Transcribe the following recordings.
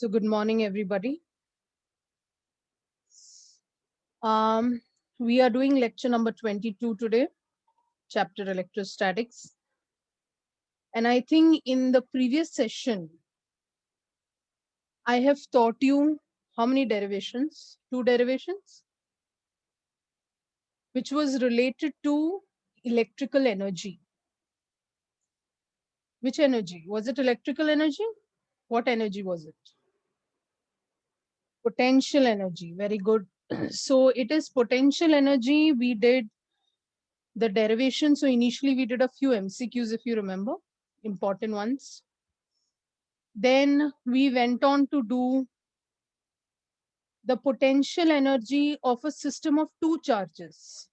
So good morning, everybody. We are doing lecture number 22 today, chapter electrostatics. And I think in the previous session, I have taught you how many derivations? 2 derivations, which was related to electrical energy. Which energy? Was it electrical energy? What energy was it? Potential energy. Very good. So it is potential energy. We did the derivation. So initially we did a few MCQs, if you remember, important ones. Then we went on to do the potential energy of a system of 2 charges,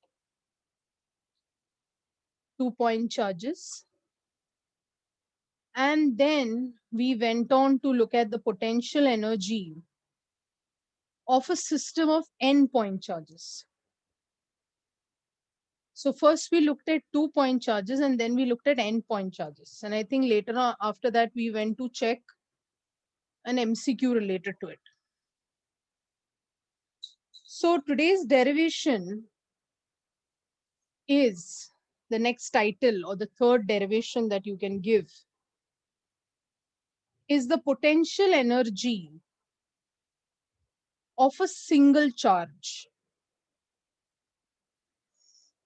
2-point charges. And then we went on to look at the potential energy of a system of n-point charges. So first we looked at 2-point charges and then we looked at n-point charges. And I think later on after that we went to check an MCQ related to it. So today's derivation is the next title, or the third derivation that you can give, is the potential energy of a single charge.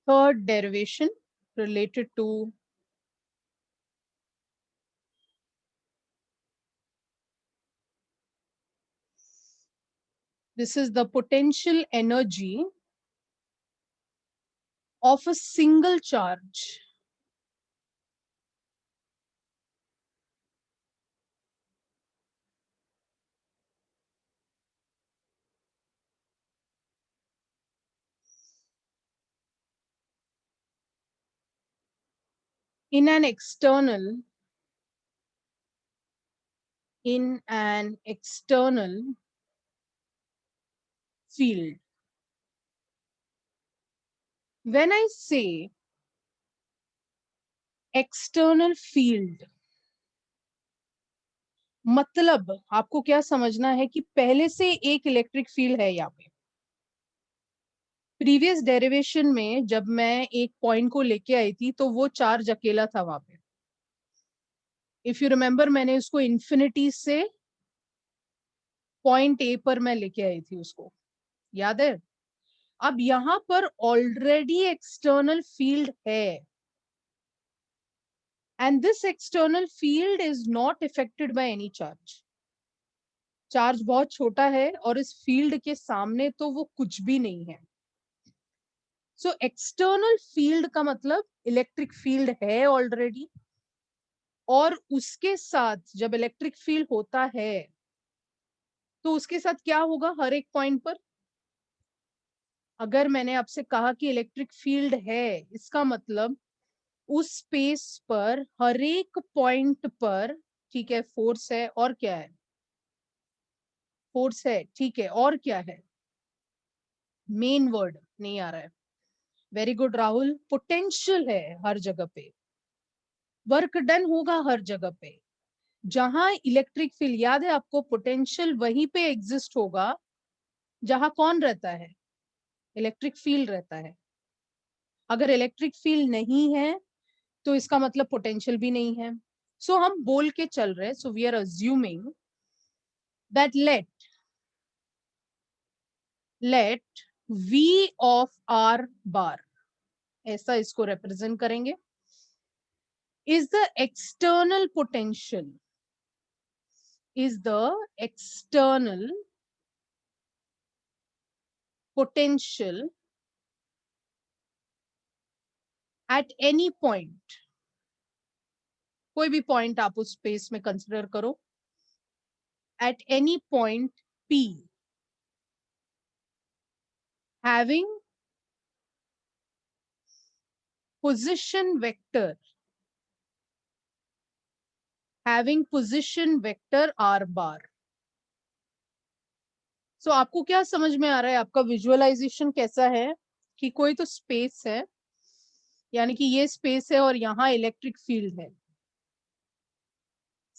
Third derivation related to this is the potential energy of a single charge in an external field. When I say external field, मतलब आपको क्या समझना है कि पहले से एक electric field है यहाँ पे. प्रीवियस डेरिवेशन में जब मैं एक पॉइंट को लेके आई थी तो वो चार्ज अकेला था वहां पे. इफ यू रिमेम्बर, मैंने उसको इंफिनिटी से पॉइंट ए पर मैं लेके आई थी उसको, याद है? अब यहां पर ऑलरेडी एक्सटर्नल फील्ड है and this external field is not affected by any charge. Charge बहुत छोटा है और इस फील्ड के सामने तो वो कुछ भी नहीं है. सो एक्सटर्नल फील्ड का मतलब इलेक्ट्रिक फील्ड है ऑलरेडी, और उसके साथ जब इलेक्ट्रिक फील्ड होता है तो उसके साथ क्या होगा हर एक पॉइंट पर. अगर मैंने आपसे कहा कि इलेक्ट्रिक फील्ड है, इसका मतलब उस स्पेस पर हर एक पॉइंट पर, ठीक है, फोर्स है. और क्या है? फोर्स है, ठीक है. और क्या है? मेन वर्ड नहीं आ रहा है. Very good Rahul. पोटेंशियल है हर जगह पे, वर्क डन होगा हर जगह पे. जहां इलेक्ट्रिक फील्ड, याद है आपको, पोटेंशियल वहीं पे एग्जिस्ट होगा जहां कौन रहता है? इलेक्ट्रिक फील्ड रहता है. अगर इलेक्ट्रिक फील्ड नहीं है तो इसका मतलब पोटेंशियल भी नहीं है. सो हम बोल के चल रहे, so we are assuming that let V of R bar, ऐसा इसको रिप्रेजेंट करेंगे, is the external potential at any point. कोई भी पॉइंट आप उस स्पेस में कंसिडर करो. at any point P having position vector R bar. सो आपको क्या समझ में आ रहा है? आपका विजुअलाइजेशन कैसा है कि कोई तो स्पेस है, यानी कि ये स्पेस है और यहाँ इलेक्ट्रिक फील्ड है.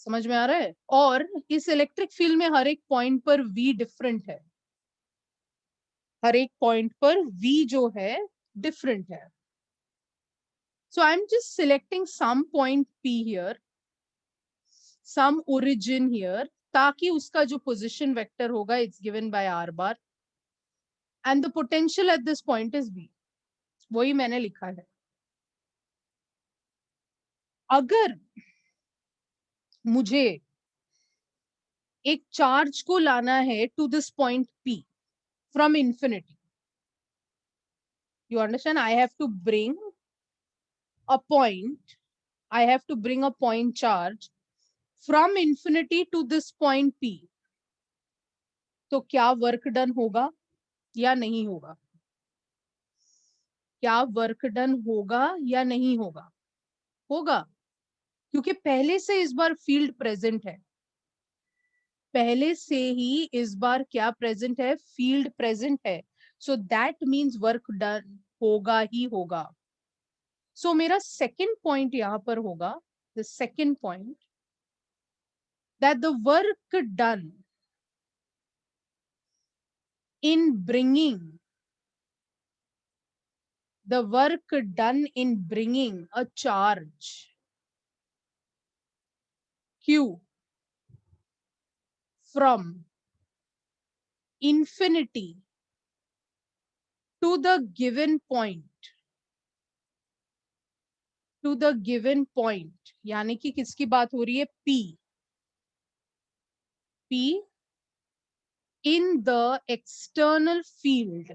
समझ में आ रहा है? और इस इलेक्ट्रिक फील्ड में हर एक पॉइंट पर V डिफरेंट है, हर एक पॉइंट पर V जो है डिफरेंट है. So I'm just selecting some point P here, some origin here, ताकि उसका जो position vector होगा it's given by R bar and the potential at this point is V. वही मैंने लिखा है. अगर मुझे एक चार्ज को लाना है to this point P from infinity, you understand, I have to bring a point charge from infinity to this point P. तो क्या वर्क डन होगा या नहीं होगा? क्या वर्क डन होगा या नहीं होगा? होगा, क्योंकि पहले से इस बार फील्ड प्रेजेंट है, पहले से ही इस बार क्या प्रेजेंट है? फील्ड प्रेजेंट है. So that means work done होगा ही होगा. सो मेरा सेकेंड पॉइंट यहां पर होगा, the second point, that the work done in bringing a charge Q from infinity to the given point, यानी कि किसकी बात हो रही है? P in the external field,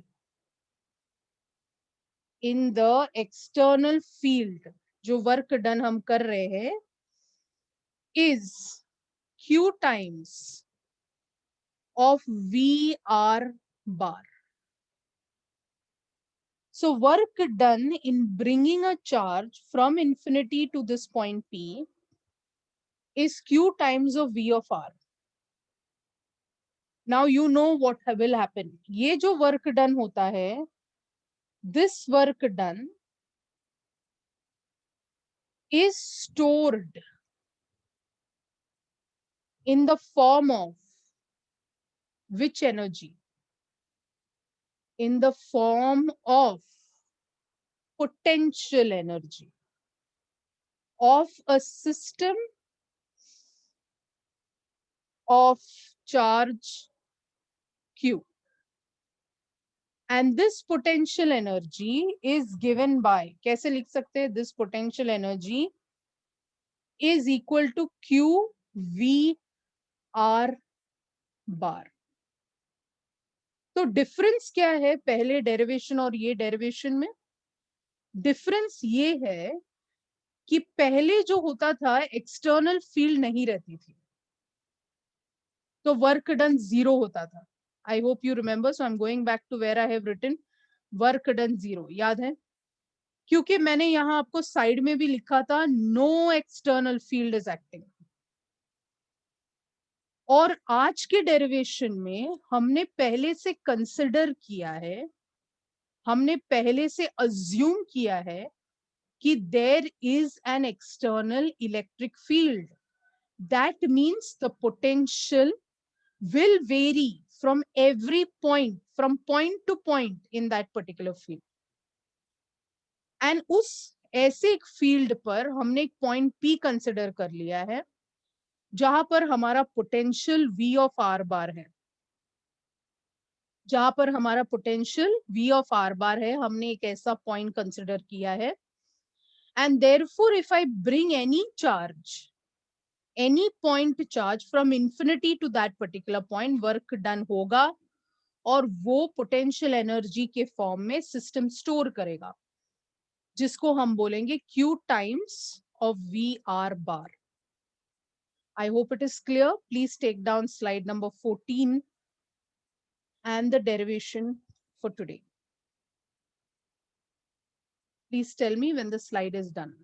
जो वर्क डन हम कर रहे हैं is Q times of VR bar. So work done in bringing a charge from infinity to this point P is Q times of V of R. Now you know what will happen. ये जो work done होता है, this work done is stored in the form of which energy? In the form of potential energy of a system of charge Q. And this potential energy is given by, कैसे लिख सकते हैं? This potential energy is equal to Q V R bar. तो difference क्या है पहले derivation और ये डेरिवेशन में? डिफरेंस ये है कि पहले जो होता था एक्सटर्नल फील्ड नहीं रहती थी, तो वर्क डन 0 होता था. I hope you remember, so I am going back to where I have written work done 0. याद है? क्योंकि मैंने यहां आपको साइड में भी लिखा था no external field is acting. और आज के डेरिवेशन में हमने पहले से कंसिडर किया है, हमने पहले से अज्यूम किया है कि there is an external electric field. That means the potential will vary from every point, from point to point in that particular field. And उस ऐसे एक फील्ड पर हमने एक पॉइंट P कंसिडर कर लिया है जहां पर हमारा पोटेंशियल V ऑफ R बार है, जहां पर हमारा पोटेंशियल V ऑफ R बार है, हमने एक ऐसा पॉइंट कंसिडर किया है. And therefore if I bring any point charge from infinity to that particular point, work done होगा और वो पोटेंशियल एनर्जी के फॉर्म में सिस्टम स्टोर करेगा, जिसको हम बोलेंगे Q times of VR bar. I hope it is clear. Please take down slide number 14 and the derivation for today. Please tell me when the slide is done.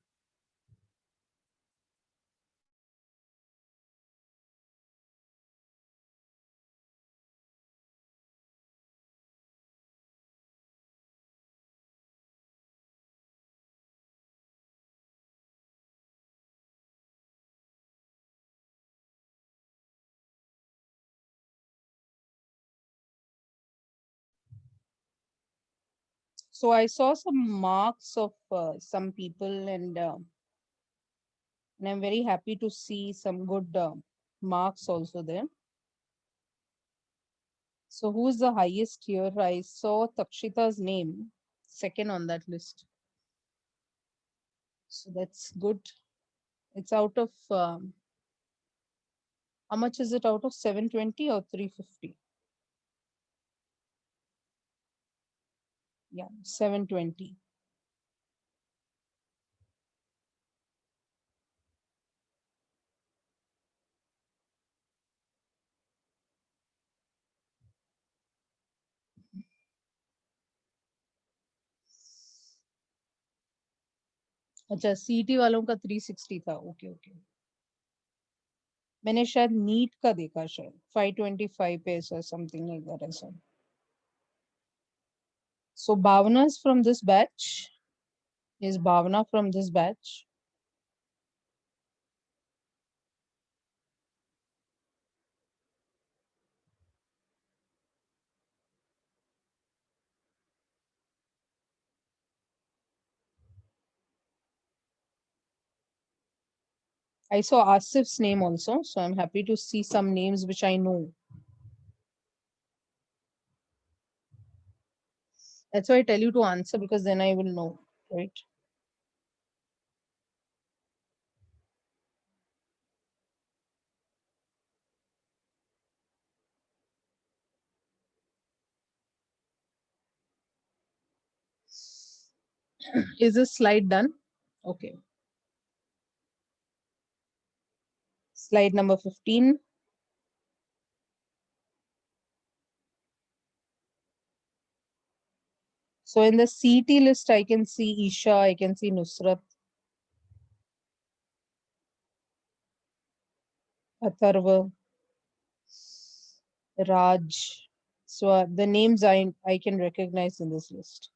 So I saw some marks of some people, and I'm very happy to see some good marks also there. So who is the highest here? I saw Takshita's name, second on that list. So that's good. It's out of, how much is it out of 720 or 350? Yeah, 720. अच्छा, CET वालों का 360 था. Okay okay. मैंने शायद NEET का देखा, शायद 525 पे ऐसा समथिंग लाइक दैट ऐसा. So Bhavana is from this batch. Is Bhavana from this batch? I saw Asif's name also, so I'm happy to see some names which I know. That's why I tell you to answer, because then I will know, right? Is this slide done? Okay. Slide number 15. So in the CT list, I can see Isha, I can see Nusrat, Atharva, Raj. So the names I can recognize in this list.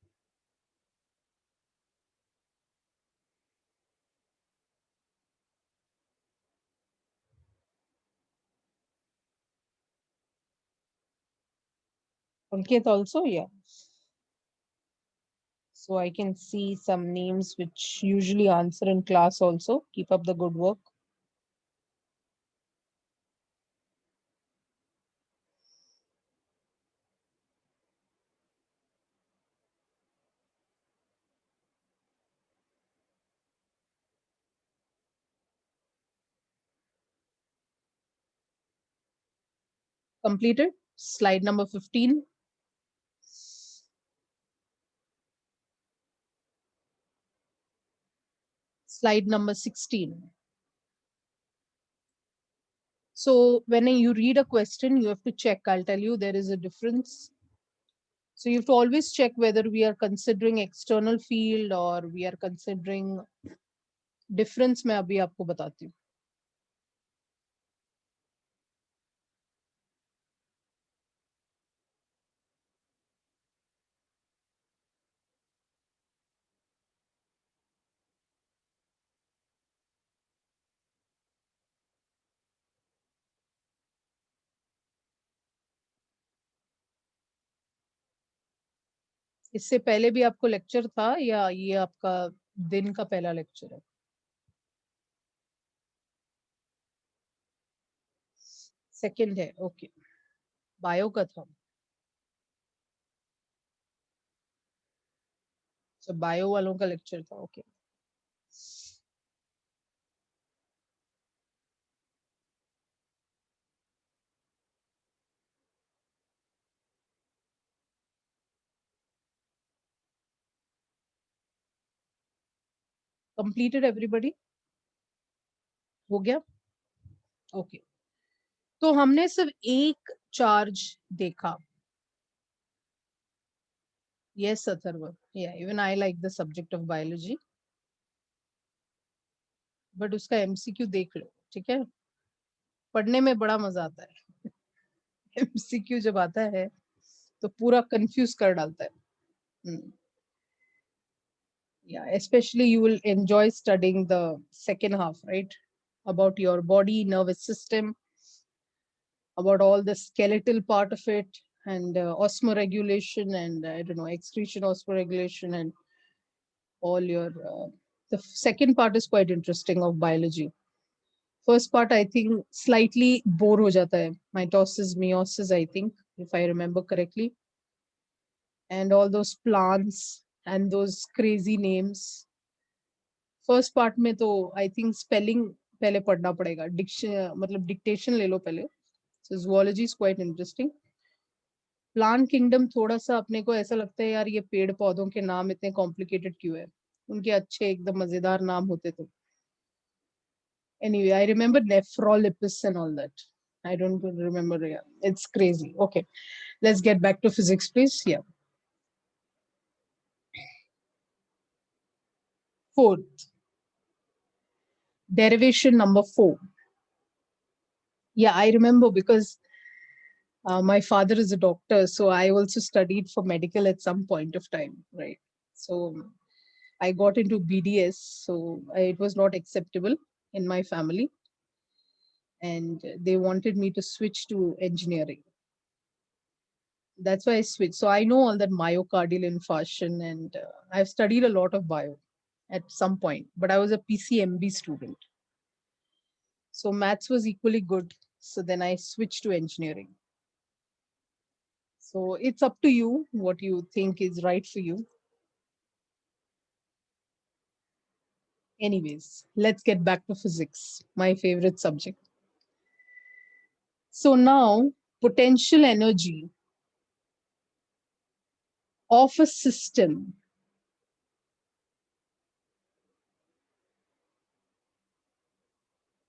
Ankit also, yeah. So I can see some names which usually answer in class also. Keep up the good work. Completed. Slide number 15. Slide number 16. So when you read a question, you have to check. I'll tell you there is a difference. So you have to always check whether we are considering external field or we are considering difference. मैं अभी आपको बताती हूँ. इससे पहले भी आपको lecture था या ये आपका दिन का पहला लेक्चर है? सेकंड है. ओके. बायो का था. तो बायो वालों का लेक्चर था. ओके. Completed everybody? हो गया. ओके. तो हमने सिर्फ एक चार्ज देखा. यस अथर्व. या even I like the subject of biology, but उसका एमसीक्यू देख लो. ठीक है. पढ़ने में बड़ा मजा आता है. एमसीक्यू जब आता है तो पूरा कंफ्यूज कर डालता है. Yeah, especially you will enjoy studying the second half, right? About your body, nervous system, about all the skeletal part of it, and osmoregulation and I don't know, excretion osmoregulation and all your the second part is quite interesting of biology. First part I think slightly bore ho jata hai. Mitosis, meiosis, I think, if I remember correctly. And all those plants and those crazy names. First part में तो I think spelling पहले पढ़ना पड़ेगा. Diction मतलब dictation ले लो पहले. So zoology is quite interesting. Plant kingdom थोड़ा सा अपने को ऐसा लगता है यार ये पेड़ पौधों के नाम इतने कॉम्प्लिकेटेड क्यों है, उनके अच्छे एकदम मजेदार नाम होते तो. Anyway, I remember Nephrolipus and all that. I don't remember. Yeah, it's crazy. Okay, let's get back to physics, please. Yeah. Fourth, derivation number 4. Yeah, I remember because my father is a doctor, so I also studied for medical at some point of time, right? So I got into BDS, so it was not acceptable in my family, and they wanted me to switch to engineering. That's why I switched. So I know all that myocardial infarction, and I've studied a lot of bio at some point, but I was a PCMB student. So maths was equally good. So then I switched to engineering. So it's up to you what you think is right for you. Anyways, let's get back to physics, my favorite subject. So now, potential energy of a system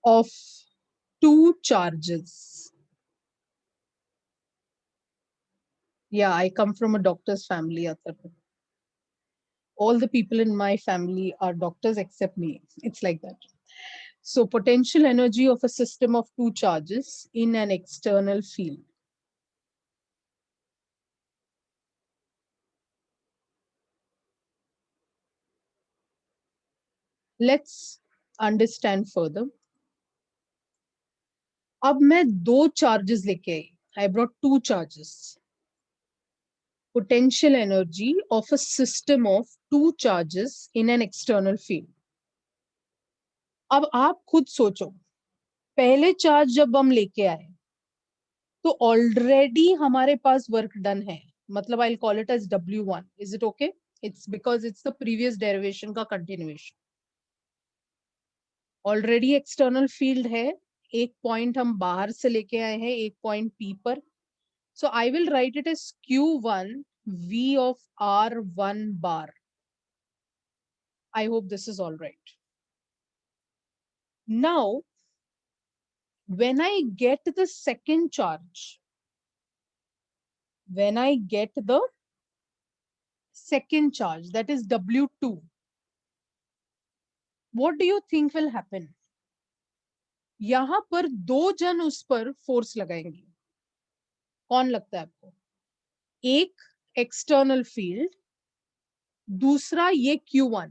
of two charges. Yeah, I come from a doctor's family, Atharva. All the people in my family are doctors except me. It's like that. So potential energy of a system of two charges in an external field. Let's understand further. अब मैं दो charges लेके आई. I brought two charges. Potential energy of a system of two charges in an external field. अब आप खुद सोचो, पहले charge जब हम लेके आए तो ऑलरेडी हमारे पास वर्क डन है, मतलब I call it as W1. Is it okay? It's because it's the previous derivation का कंटिन्यूएशन. ऑलरेडी एक्सटर्नल फील्ड है, एक पॉइंट हम बाहर से लेके आए हैं एक पॉइंट P पर. So I will write it as Q1 V of R1 bar. I hope this is all right. Now, when I get the second charge, that is W2, what do you think will happen? यहां पर दो जन उस पर force लगाएंगे. कौन लगता है आपको? एक एक्सटर्नल फील्ड, दूसरा ये Q1.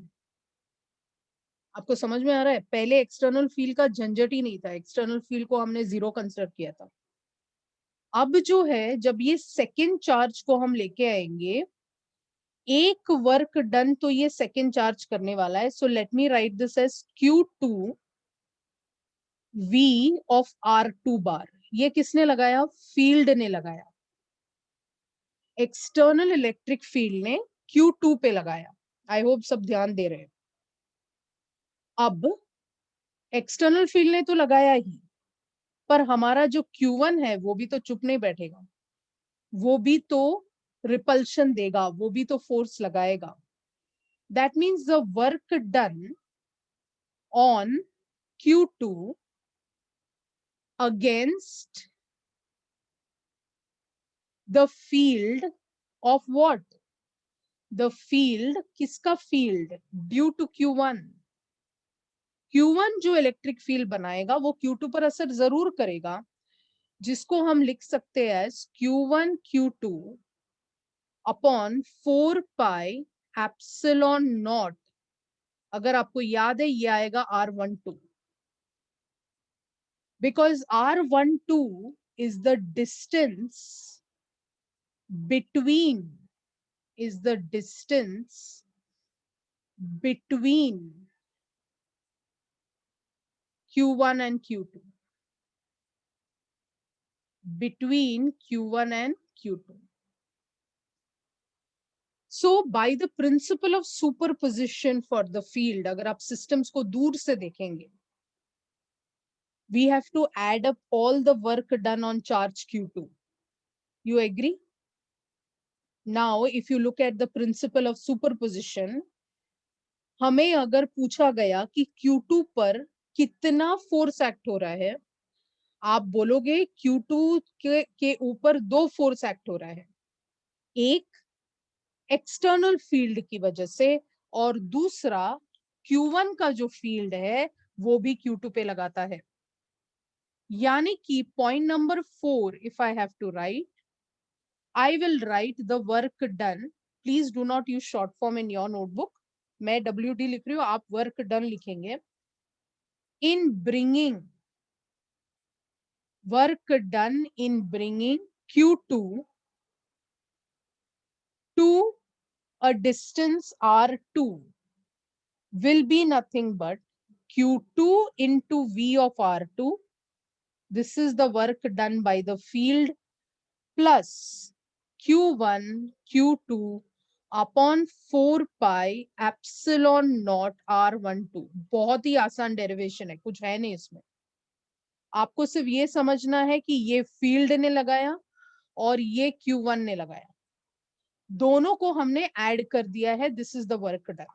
आपको समझ में आ रहा है? पहले एक्सटर्नल फील्ड का झंझट ही नहीं था, एक्सटर्नल फील्ड को हमने जीरो कंसिडर किया था. अब जो है, जब ये सेकेंड चार्ज को हम लेके आएंगे, एक वर्क डन तो ये सेकेंड चार्ज करने वाला है. So let me write this as Q2 V of R2 bar. ये किसने लगाया? फील्ड ने लगाया. एक्सटर्नल इलेक्ट्रिक फील्ड ने Q2 पे लगाया. आई होप सब ध्यान दे रहे हैं. अब एक्सटर्नल फील्ड ने तो लगाया ही, पर हमारा जो Q1 है वो भी तो चुप नहीं बैठेगा, वो भी तो रिपल्शन देगा, वो भी तो फोर्स लगाएगा. That means the work done on Q2 against the field of what? The field, किसका field? Due to Q1. Q1 जो इलेक्ट्रिक फील्ड बनाएगा वो Q2 पर असर जरूर करेगा, जिसको हम लिख सकते हैं Q1 Q2 upon 4 pi epsilon not. अगर आपको याद है ये आएगा R12, because R12 is the distance between is the distance between Q1 and Q2. Between Q1 and Q2. So by the principle of superposition for the field, अगर आप systems को दूर से देखेंगे, we have to add up all the work done on charge Q2. You agree? Now, if you look at the principle of superposition, हमें अगर पूछा गया कि Q2 पर कितना फोर्स एक्ट हो रहा है, आप बोलोगे Q2 के ऊपर दो फोर्स एक्ट हो रहा है, एक एक्सटर्नल फील्ड की वजह से और दूसरा Q1 का जो फील्ड है वो भी Q2 पे लगाता है. यानी कि point number 4, if I have to write, I will write the work done. Please do not use short form in your notebook. मैं WD लिख रही हूँ, आप work done लिखेंगे. In bringing work done in bringing Q2 to a distance R2 will be nothing but Q2 into V of R2. This is the work done by the field plus Q1, Q2 upon 4 pi epsilon naught R12. बहुत ही आसान derivation है, कुछ है नहीं इसमें. आपको सिर्फ ये समझना है कि ये फील्ड ने लगाया और ये Q1 ने लगाया, दोनों को हमने ऐड कर दिया है. This is the work done.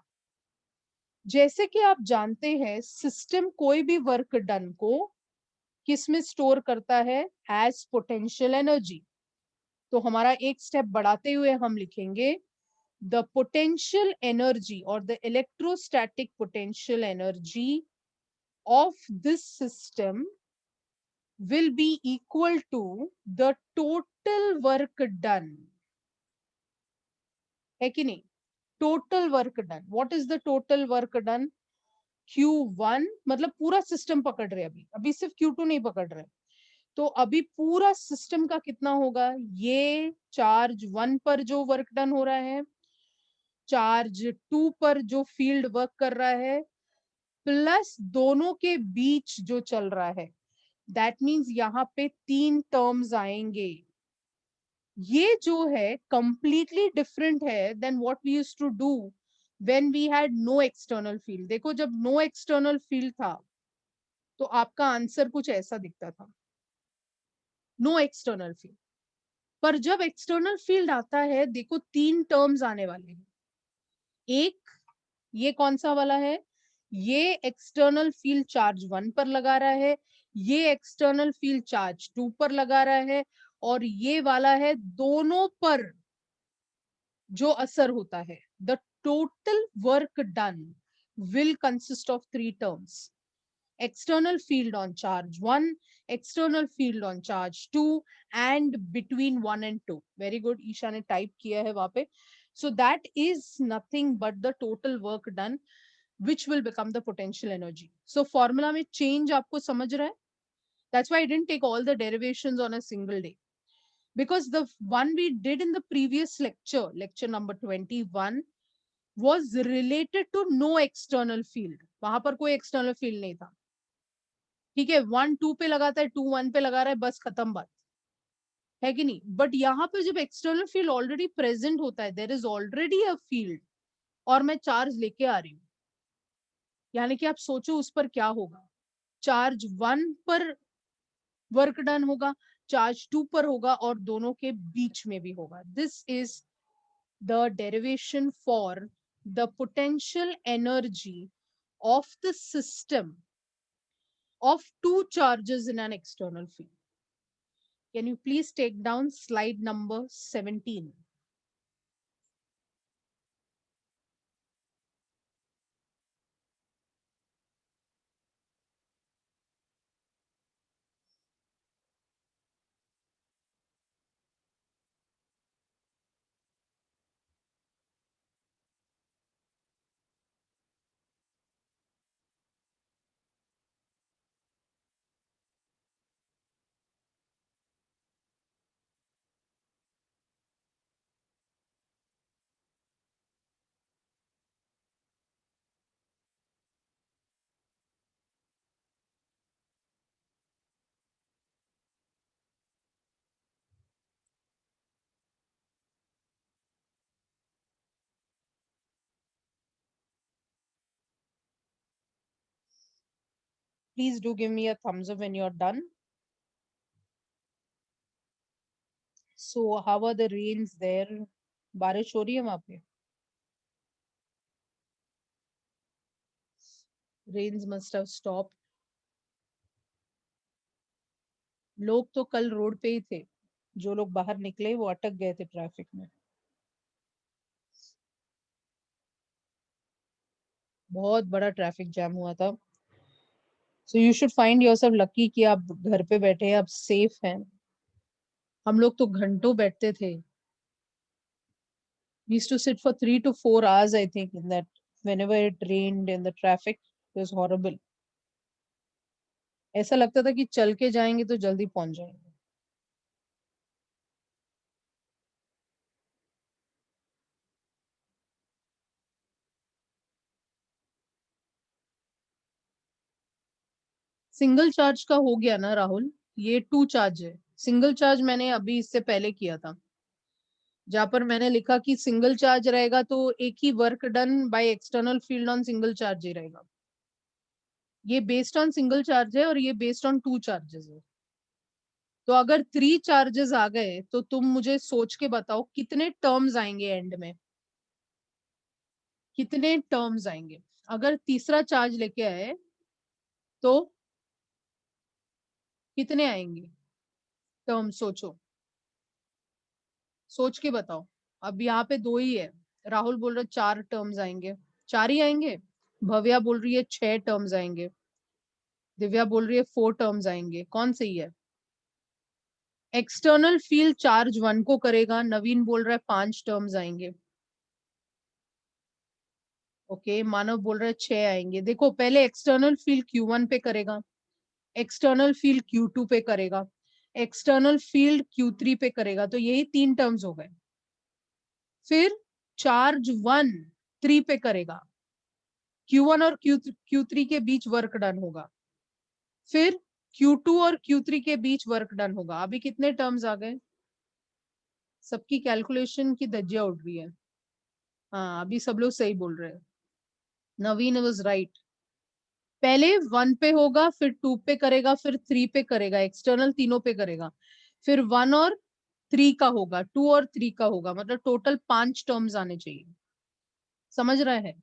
जैसे कि आप जानते हैं, सिस्टम कोई भी वर्क डन को किस में स्टोर करता है? As potential energy. तो हमारा एक स्टेप बढ़ाते हुए हम लिखेंगे the potential energy or the electrostatic potential energy of this system will be equal to the total work done. है कि नहीं? Total work done. What is the total work done? Q1 मतलब पूरा सिस्टम पकड़ रहे, अभी सिर्फ Q2 नहीं पकड़ रहे. तो अभी पूरा सिस्टम का कितना होगा? ये चार्ज 1 पर जो वर्क डन हो रहा है, चार्ज 2 पर जो फील्ड वर्क कर रहा है, प्लस दोनों के बीच जो चल रहा है. दैट मीन्स यहाँ पे 3 टर्म्स आएंगे. ये जो है कंप्लीटली डिफरेंट है then what we used to do when we had no external field. देखो, जब नो एक्सटर्नल फील्ड था तो आपका आंसर कुछ ऐसा दिखता था, नो एक्सटर्नल फील्ड. पर जब एक्सटर्नल फील्ड आता है, देखो 3 टर्म्स आने वाले हैं. एक, ये कौन सा वाला है? ये एक्सटर्नल फील्ड चार्ज 1 पर लगा रहा है, ये एक्सटर्नल फील्ड चार्ज 2 पर लगा रहा है, और ये वाला है दोनों पर जो असर होता है. The total work done will consist of 3 terms. External field on charge 1, external field on charge 2, and between 1 and 2. Very good. Isha ने टाइप किया है वहां पे. So that is nothing but the total work done which will become the potential energy. So formula में change आपको समझ रहा है? That's why I didn't take all the derivations on a single day. Because the one we did in the previous lecture, lecture number 21, was related to no external field. वहां पर कोई external field नहीं था. ठीक है, 1 2 पे लगाता है, 2 1 पे लगा रहा है, बस खत्म बात. है कि नहीं? बट यहाँ पे जब एक्सटर्नल फील्ड ऑलरेडी प्रेजेंट होता है, there is already a field, और मैं चार्ज लेके आ रही हूँ, यानी कि आप सोचो उस पर क्या होगा. चार्ज 1 पर वर्क डन होगा, चार्ज 2 पर होगा, और दोनों के बीच में भी होगा. This is the derivation for the potential energy of the system of two charges in an external field. Can you please take down slide number 17? Please do give me a thumbs up when you're done. So how are the rains there? बारिश हो रही है वहां पे? Rains must have stopped. लोग तो कल road पे ही थे, जो लोग बाहर निकले वो अटक गए थे ट्रैफिक में। बहुत बड़ा ट्रैफिक जैम हुआ था। So you should find yourself lucky कि आप घर पे बैठे हैं, आप सेफ हैं। हम लोग तो घंटों बैठते थे। We used to sit for 3 to 4 hours, I think, in that whenever it rained in the traffic. It was horrible. ऐसा लगता था कि चल के जाएंगे तो जल्दी पहुंच जाएंगे। सिंगल चार्ज का हो गया ना राहुल? ये 2 चार्ज है। सिंगल चार्ज मैंने अभी इससे पहले किया था, जहां पर मैंने लिखा कि सिंगल चार्ज रहेगा तो एक ही work done by external field on single charge ही रहेगा। ये बेस्ड ऑन सिंगल चार्ज है और ये बेस्ड ऑन 2 चार्जेस है। तो अगर 3 चार्जेस आ गए तो तुम मुझे सोच के बताओ कितने टर्म्स आएंगे एंड में, कितने टर्म्स आएंगे। अगर तीसरा चार्ज लेके आए तो कितने आएंगे टर्म? सोचो, सोच के बताओ। अब यहाँ पे 2 ही है। राहुल बोल रहा 4 टर्म्स आएंगे। 4 ही आएंगे। भव्या बोल रही है 6 टर्म्स आएंगे। दिव्या बोल रही है 4 टर्म्स आएंगे। कौन सही है? एक्सटर्नल फील्ड चार्ज 1 को करेगा। नवीन बोल रहा है 5 टर्म्स आएंगे। ओके, मानव बोल रहा है 6 आएंगे। देखो, पहले एक्सटर्नल फील्ड Q1 पे करेगा, एक्सटर्नल फील्ड Q2 पे करेगा, एक्सटर्नल फील्ड Q3 पे करेगा, तो यही 3 टर्म्स हो गए। फिर चार्ज 1 3 पे करेगा, Q1 और Q3 के बीच वर्क डन होगा। फिर Q2 और Q3 के बीच वर्क डन होगा। अभी कितने टर्म्स आ गए? सबकी कैलकुलेशन की धज्जियां उड़ रही है। हाँ, अभी सब लोग सही बोल रहे हैं। नवीन वाज राइट। पहले 1 पे होगा, फिर 2 पे करेगा, फिर 3 पे करेगा, एक्सटर्नल तीनों पे करेगा। फिर 1 और 3 का होगा, 2 और 3 का होगा, मतलब टोटल 5 टर्म्स आने चाहिए। समझ रहे हैं?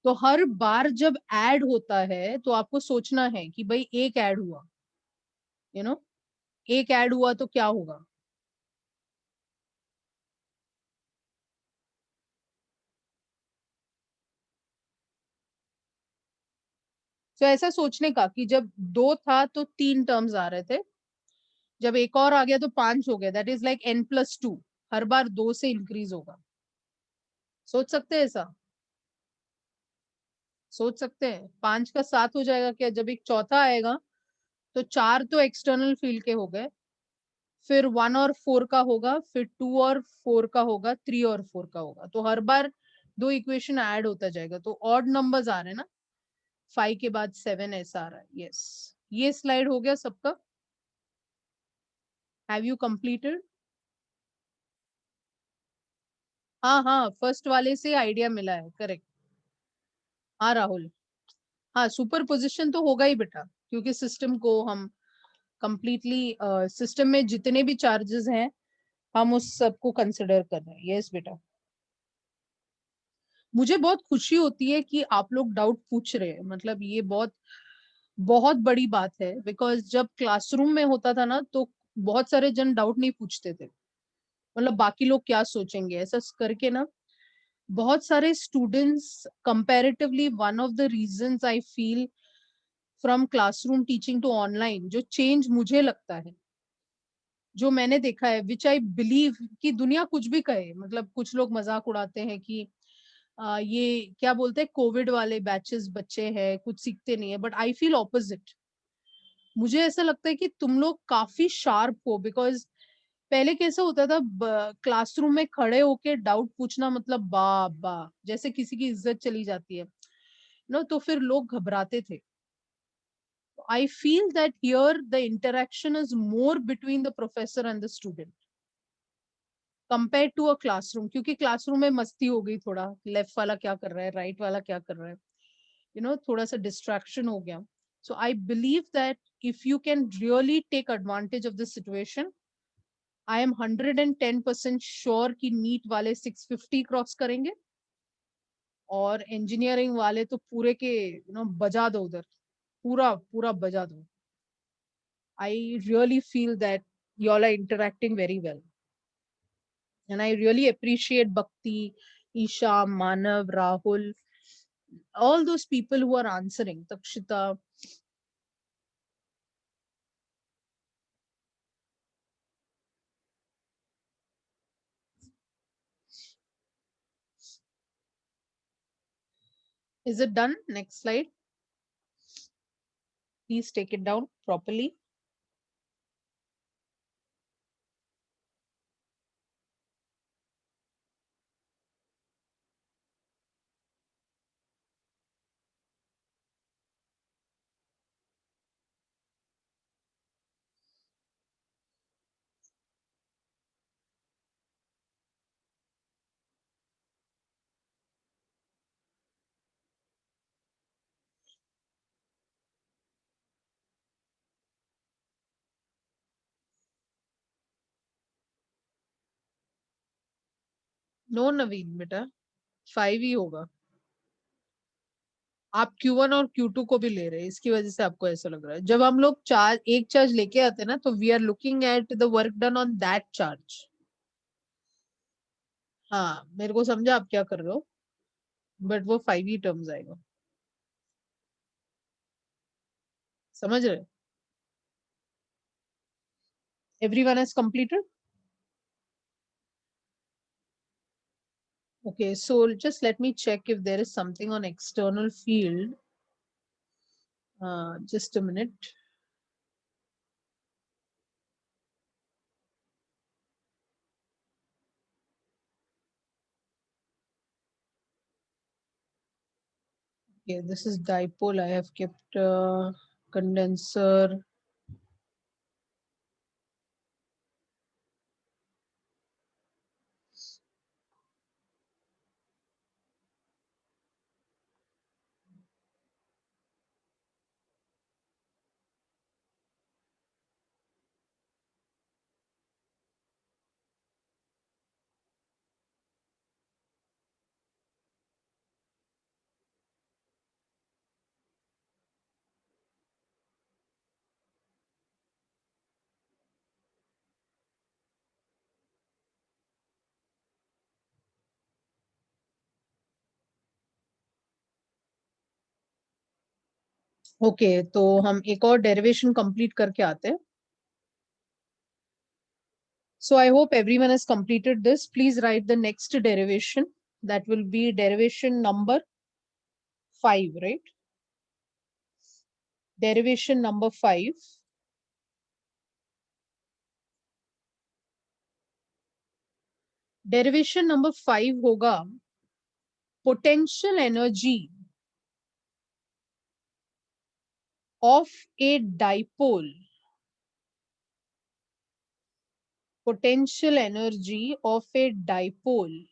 तो हर बार जब ऐड होता है तो आपको सोचना है कि भाई एक ऐड हुआ, यू नो एक ऐड हुआ तो क्या होगा। तो ऐसा सोचने का कि जब 2 था तो 3 टर्म्स आ रहे थे, जब एक और आ गया तो 5 हो गया। That is like n+2। हर बार 2 से इंक्रीज होगा। सोच सकते हैं ऐसा? सोच सकते हैं 5 का 7 हो जाएगा क्या जब एक चौथा आएगा? तो 4 तो एक्सटर्नल फील्ड के हो गए, फिर 1 और 4 का होगा, फिर 2 और 4 का होगा, 3 और 4 का होगा। तो हर बार 2 इक्वेशन ऐड होता जाएगा, तो ऑड नंबर्स आ रहे हैं ना। 5 के बाद 7 ऐसा आ रहा है। यस, ये स्लाइड हो गया सबका। Have you completed? हाँ हाँ, फर्स्ट वाले से आइडिया मिला है, करेक्ट। हाँ राहुल, हाँ सुपर पोजिशन तो होगा ही बेटा, क्योंकि सिस्टम को हम कंप्लीटली सिस्टम में जितने भी चार्जेस हैं हम उस सबको कंसिडर कर रहे हैं। यस बेटा, मुझे बहुत खुशी होती है कि आप लोग डाउट पूछ रहे हैं। मतलब ये बहुत बहुत बड़ी बात है, बिकॉज जब क्लासरूम में होता था ना तो बहुत सारे जन डाउट नहीं पूछते थे। मतलब बाकी लोग क्या सोचेंगे ऐसा करके ना, बहुत सारे students comparatively one of the reasons I feel from classroom teaching to online, जो चेंज मुझे लगता है, जो मैंने देखा है, विच आई बिलीव कि दुनिया कुछ भी कहे, मतलब कुछ लोग मजाक उड़ाते हैं कि ये क्या बोलते हैं, कोविड वाले बैचेस बच्चे हैं कुछ सीखते नहीं है, बट आई फील ऑपोजिट। मुझे ऐसा लगता है कि तुम लोग काफी शार्प हो, बिकॉज पहले कैसा होता था, क्लासरूम में खड़े होके डाउट पूछना मतलब बा बा, जैसे किसी की इज्जत चली जाती है ना, तो फिर लोग घबराते थे। I feel that here the interaction is more between the professor and the student compare to a classroom, क्योंकि क्लासरूम में मस्ती हो गई, थोड़ा लेफ्ट वाला क्या कर रहा है, राइट वाला क्या कर रहा है, थोड़ा सा डिस्ट्रैक्शन हो गया। So I believe that if you can really take advantage of this situation, I am 110% sure कि नीट वाले 650 क्रॉस करेंगे और इंजीनियरिंग वाले तो पूरे के बजा दो उधर, पूरा पूरा बजा दो. I really feel that y'all are interacting very well. And I really appreciate Bhakti, Isha, Manav, Rahul, all those people who are answering. Takshita. Is it done? Next slide. Please take it down properly. No Naveen बेटा, 5 ही होगा. आप Q1 और Q2 को भी ले रहे हैं, इसकी वजह से आपको ऐसा लग रहा है. जब हम लोग चार्ज एक चार्ज लेके आते हैं ना, तो we are looking at the work done on that charge. हाँ, मेरे को समझा आप क्या कर रहे हो, बट वो 5 ही टर्म्स आएगा. समझ रहे? Everyone has completed? Okay, so just let me check if there is something on external field. Just a minute. Okay, this is dipole. I have kept condenser. Okay, तो हम एक और derivation complete करके आते हैं. So I hope everyone has completed this. Please write the next derivation. That will be derivation number 5, right? Derivation number 5. Derivation number 5 होगा potential energy of a dipole. Potential energy of a dipole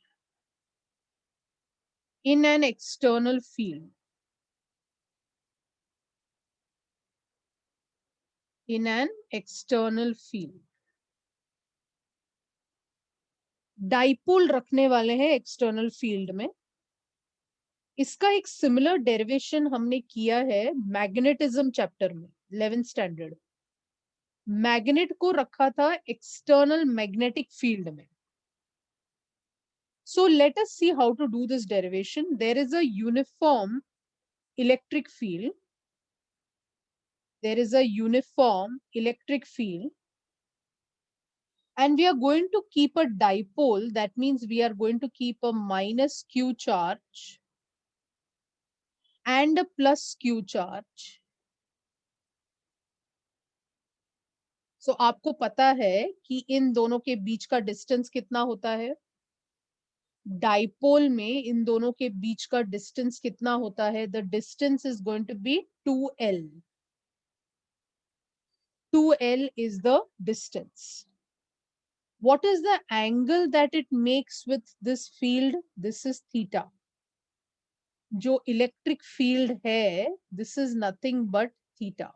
in an external field. In an external field. Dipole रखने वाले हैं external field में. इसका एक similar derivation हमने किया है मैग्नेटिज्म चैप्टर में, 11th स्टैंडर्ड. मैग्नेट को रखा था एक्सटर्नल मैग्नेटिक फील्ड में. So let us see how to do this derivation. There is a uniform electric field. There is a uniform electric field. And we are going to keep a dipole. That means we are going to keep a minus Q charge and a plus Q charge. So आपको पता है कि इन दोनों के बीच का distance कितना होता है. डाइपोल में इन दोनों के बीच का डिस्टेंस कितना होता है. The distance is going to be 2L. 2L is the distance. What is the angle that it makes with this field? This is theta. जो इलेक्ट्रिक फील्ड है, this is nothing but theta,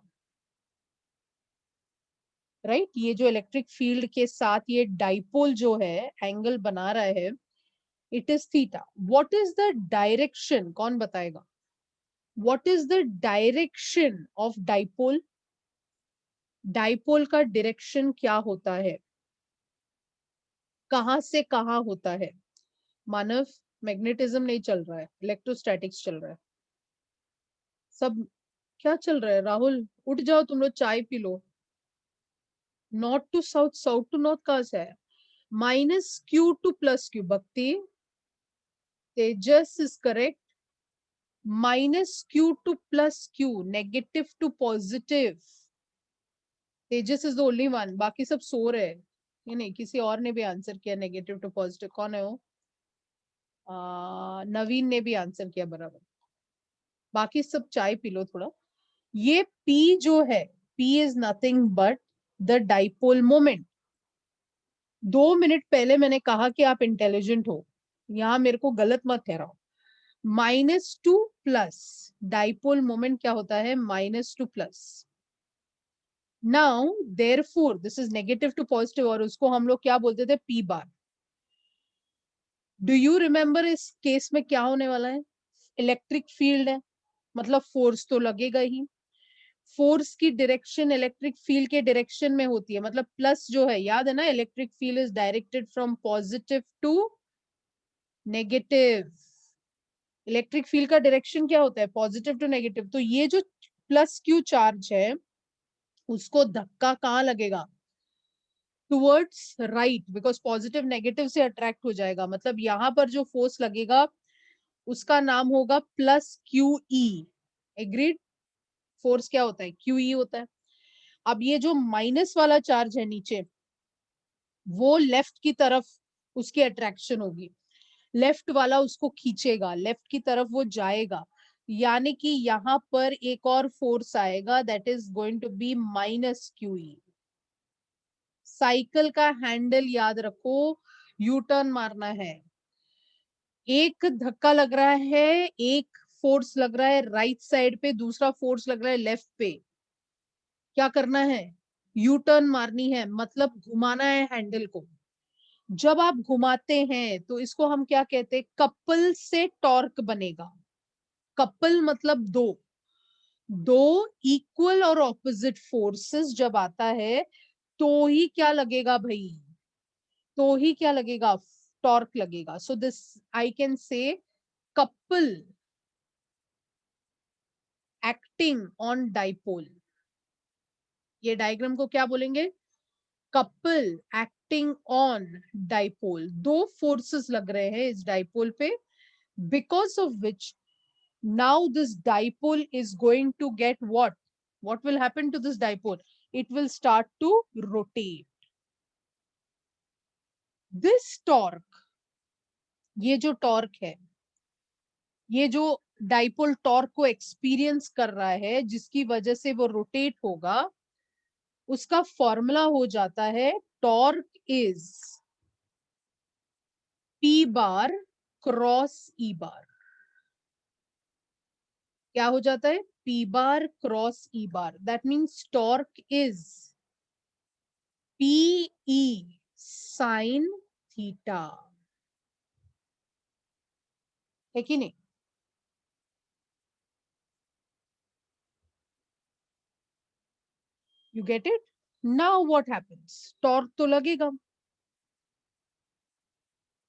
right. ये जो electric field के साथ ये dipole जो है angle बना रहा है, it is theta. What is the direction, कौन बताएगा? What is the direction of dipole? Dipole का डायरेक्शन क्या होता है, कहां से कहां होता है? मानव, मैग्नेटिज्म नहीं चल रहा है, इलेक्ट्रोस्टैटिक्स चल रहा है सब। क्या चल रहा है राहुल? उठ जाओ तुम लोग, चाय पी लो। North to south, south to north कहां से है? Minus Q to plus Q, Bhakti, Tejas is correct. Minus Q to plus Q, negative to positive. Tejas is the only one, बाकी सब सो रहे हैं। ये नहीं, किसी और ने भी आंसर किया नेगेटिव टू पॉजिटिव, कौन है वो? नवीन ने भी आंसर किया बराबर। बाकी सब चाय पी लो थोड़ा। ये P जो है, P is nothing but the dipole moment. 2 minute पहले मैंने कहा कि आप इंटेलिजेंट हो, यहां मेरे को गलत मत ठहराओ। Minus to plus, dipole moment क्या होता है? Minus to plus. Now therefore this is negative to positive, और उसको हम लोग क्या बोलते थे? P bar. Do you remember इस केस में क्या होने वाला है? इलेक्ट्रिक फील्ड है, मतलब फोर्स तो लगेगा ही। फोर्स की डायरेक्शन इलेक्ट्रिक फील्ड के डायरेक्शन में होती है, मतलब प्लस जो है, याद है ना, electric field is directed from positive to negative. Electric field का डायरेक्शन क्या होता है? Positive to negative. तो ये जो प्लस क्यू चार्ज है, उसको धक्का कहाँ लगेगा? Towards right, because positive negative से अट्रैक्ट हो जाएगा। मतलब यहां पर जो फोर्स लगेगा उसका नाम होगा plus Q E. Agreed? Force क्या होता है? क्यू ई होता है। अब ये जो माइनस वाला चार्ज है नीचे, वो लेफ्ट की तरफ उसकी अट्रैक्शन होगी, लेफ्ट वाला उसको खींचेगा, लेफ्ट की तरफ वो जाएगा। यानी कि यहाँ पर एक और फोर्स आएगा, that is going to be minus Q E. Cycle का हैंडल याद रखो, यू टर्न मारना है। एक धक्का लग रहा है, एक फोर्स लग रहा है राइट साइड पे, दूसरा फोर्स लग रहा है लेफ्ट पे। क्या करना है? यू टर्न मारनी है, मतलब घुमाना है हैंडल को। जब आप घुमाते हैं तो इसको हम क्या कहते हैं? कपल से टॉर्क बनेगा। कपल मतलब दो, दो इक्वल और ऑपोजिट फोर्सेस जब आता है तो ही क्या लगेगा भाई? तो ही क्या लगेगा? टॉर्क लगेगा। So this I can say couple acting on dipole. ये डायग्राम को क्या बोलेंगे? Couple acting on dipole. दो फोर्सेस लग रहे हैं इस डाइपोल पे, because of which now this dipole is going to get what will happen to this dipole? It will start to rotate. This torque, ये जो टॉर्क है, ये जो डाइपोल टॉर्क को एक्सपीरियंस कर रहा है, जिसकी वजह से वो रोटेट होगा, उसका फॉर्मूला हो जाता है torque is P bar cross E बार। क्या हो जाता है? P bar cross E bar. That means torque is PE sine theta. है कि नहीं? You get it? Now what happens? Torque तो लगेगा।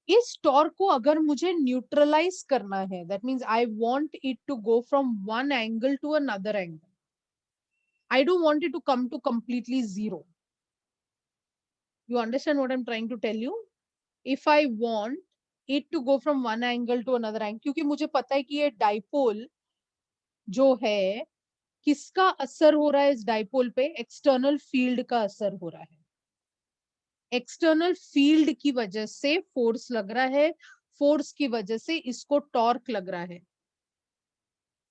इस टॉर्क को अगर मुझे न्यूट्रलाइज करना है, that means I want it to go from one angle to another angle, I don't want it to come to completely zero. You understand what I'm trying to tell you? If I want it to go from one angle to another angle, क्योंकि मुझे पता है कि ये dipole जो है, किसका असर हो रहा है इस डाइपोल पे? एक्सटर्नल फील्ड का असर हो रहा है। एक्सटर्नल फील्ड की वजह से फोर्स लग रहा है, फोर्स की वजह से इसको टॉर्क लग रहा है।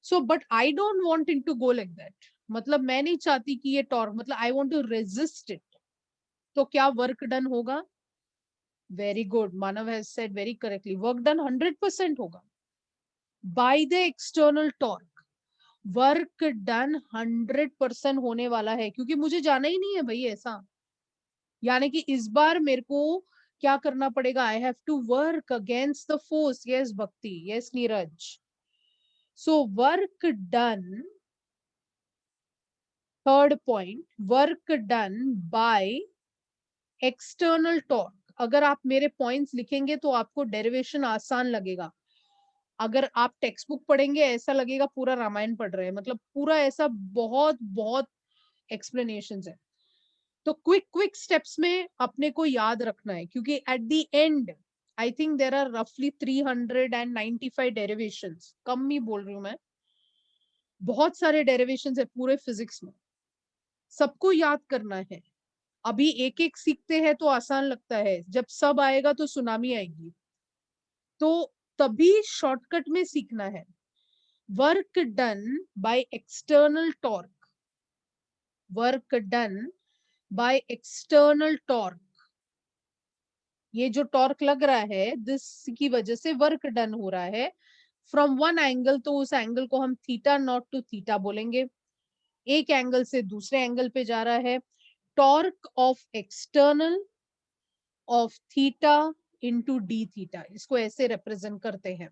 So but I don't want it to go like that. मतलब मैं नहीं चाहती कि ये टॉर्क, मतलब I want to resist it. तो क्या वर्क डन होगा? Very good, Manav has said very correctly, work done 100% होगा by the external torque. Work done 100% होने वाला है, क्योंकि मुझे जाना ही नहीं है भाई ऐसा। यानी कि इस बार मेरे को क्या करना पड़ेगा, I have to work against the force. Yes Bhakti, yes Neeraj. So work done, third point, work done by external torque. अगर आप मेरे पॉइंट्स लिखेंगे तो आपको डेरिवेशन आसान लगेगा। अगर आप टेक्स्ट बुक पढ़ेंगे ऐसा लगेगा पूरा रामायण पढ़ रहे हैं, मतलब पूरा ऐसा बहुत बहुत एक्सप्लेनेशंस है। तो क्विक क्विक स्टेप्स में अपने को याद रखना है, क्योंकि at the end I think there are रफली 395 डेरिवेशंस, कम ही बोल रही हूँ मैं, बहुत सारे डेरिवेशंस है पूरे फिजिक्स में, सबको याद करना है। अभी एक एक सीखते हैं तो आसान लगता है, जब सब आएगा तो सुनामी आएगी। तो तभी शॉर्टकट में सीखना है। Work done by external torque, work done by external torque, ये जो टॉर्क लग रहा है दिस की वजह से वर्क डन हो रहा है फ्रॉम वन एंगल, तो उस एंगल को हम थीटा नॉट टू थीटा बोलेंगे। एक एंगल से दूसरे एंगल पे जा रहा है, torque of external of theta into d theta, इसको ऐसे रिप्रेजेंट करते हैं।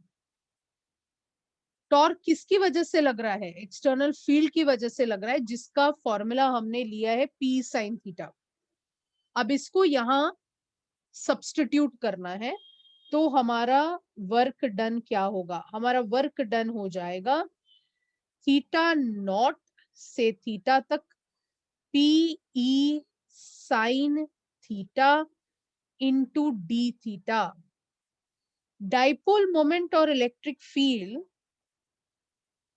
टॉर्क किसकी वजह से लग रहा है, एक्सटर्नल फील्ड की वजह से लग रहा है, जिसका फॉर्मूला हमने लिया है पी साइन थीटा। अब इसको यहां सब्स्टिट्यूट करना है, तो हमारा वर्क डन क्या होगा, हमारा वर्क डन हो जाएगा थीटा नॉट से थीटा तक P E sine theta into d theta. Dipole moment और इलेक्ट्रिक फील्ड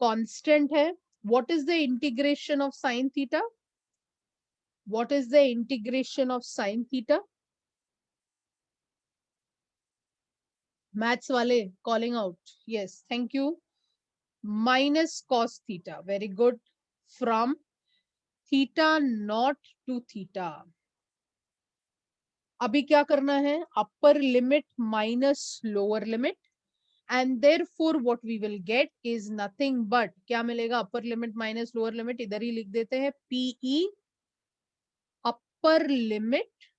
कांस्टेंट है। What is the integration of sine theta, what is the integration of sine theta? Maths वाले calling out, yes thank you. Minus cos theta, very good, from theta naught to theta. अभी क्या करना है, upper limit minus lower limit, and therefore what we will get is nothing but, क्या मिलेगा, upper limit minus lower limit, इधर ही लिख देते हैं, PE upper limit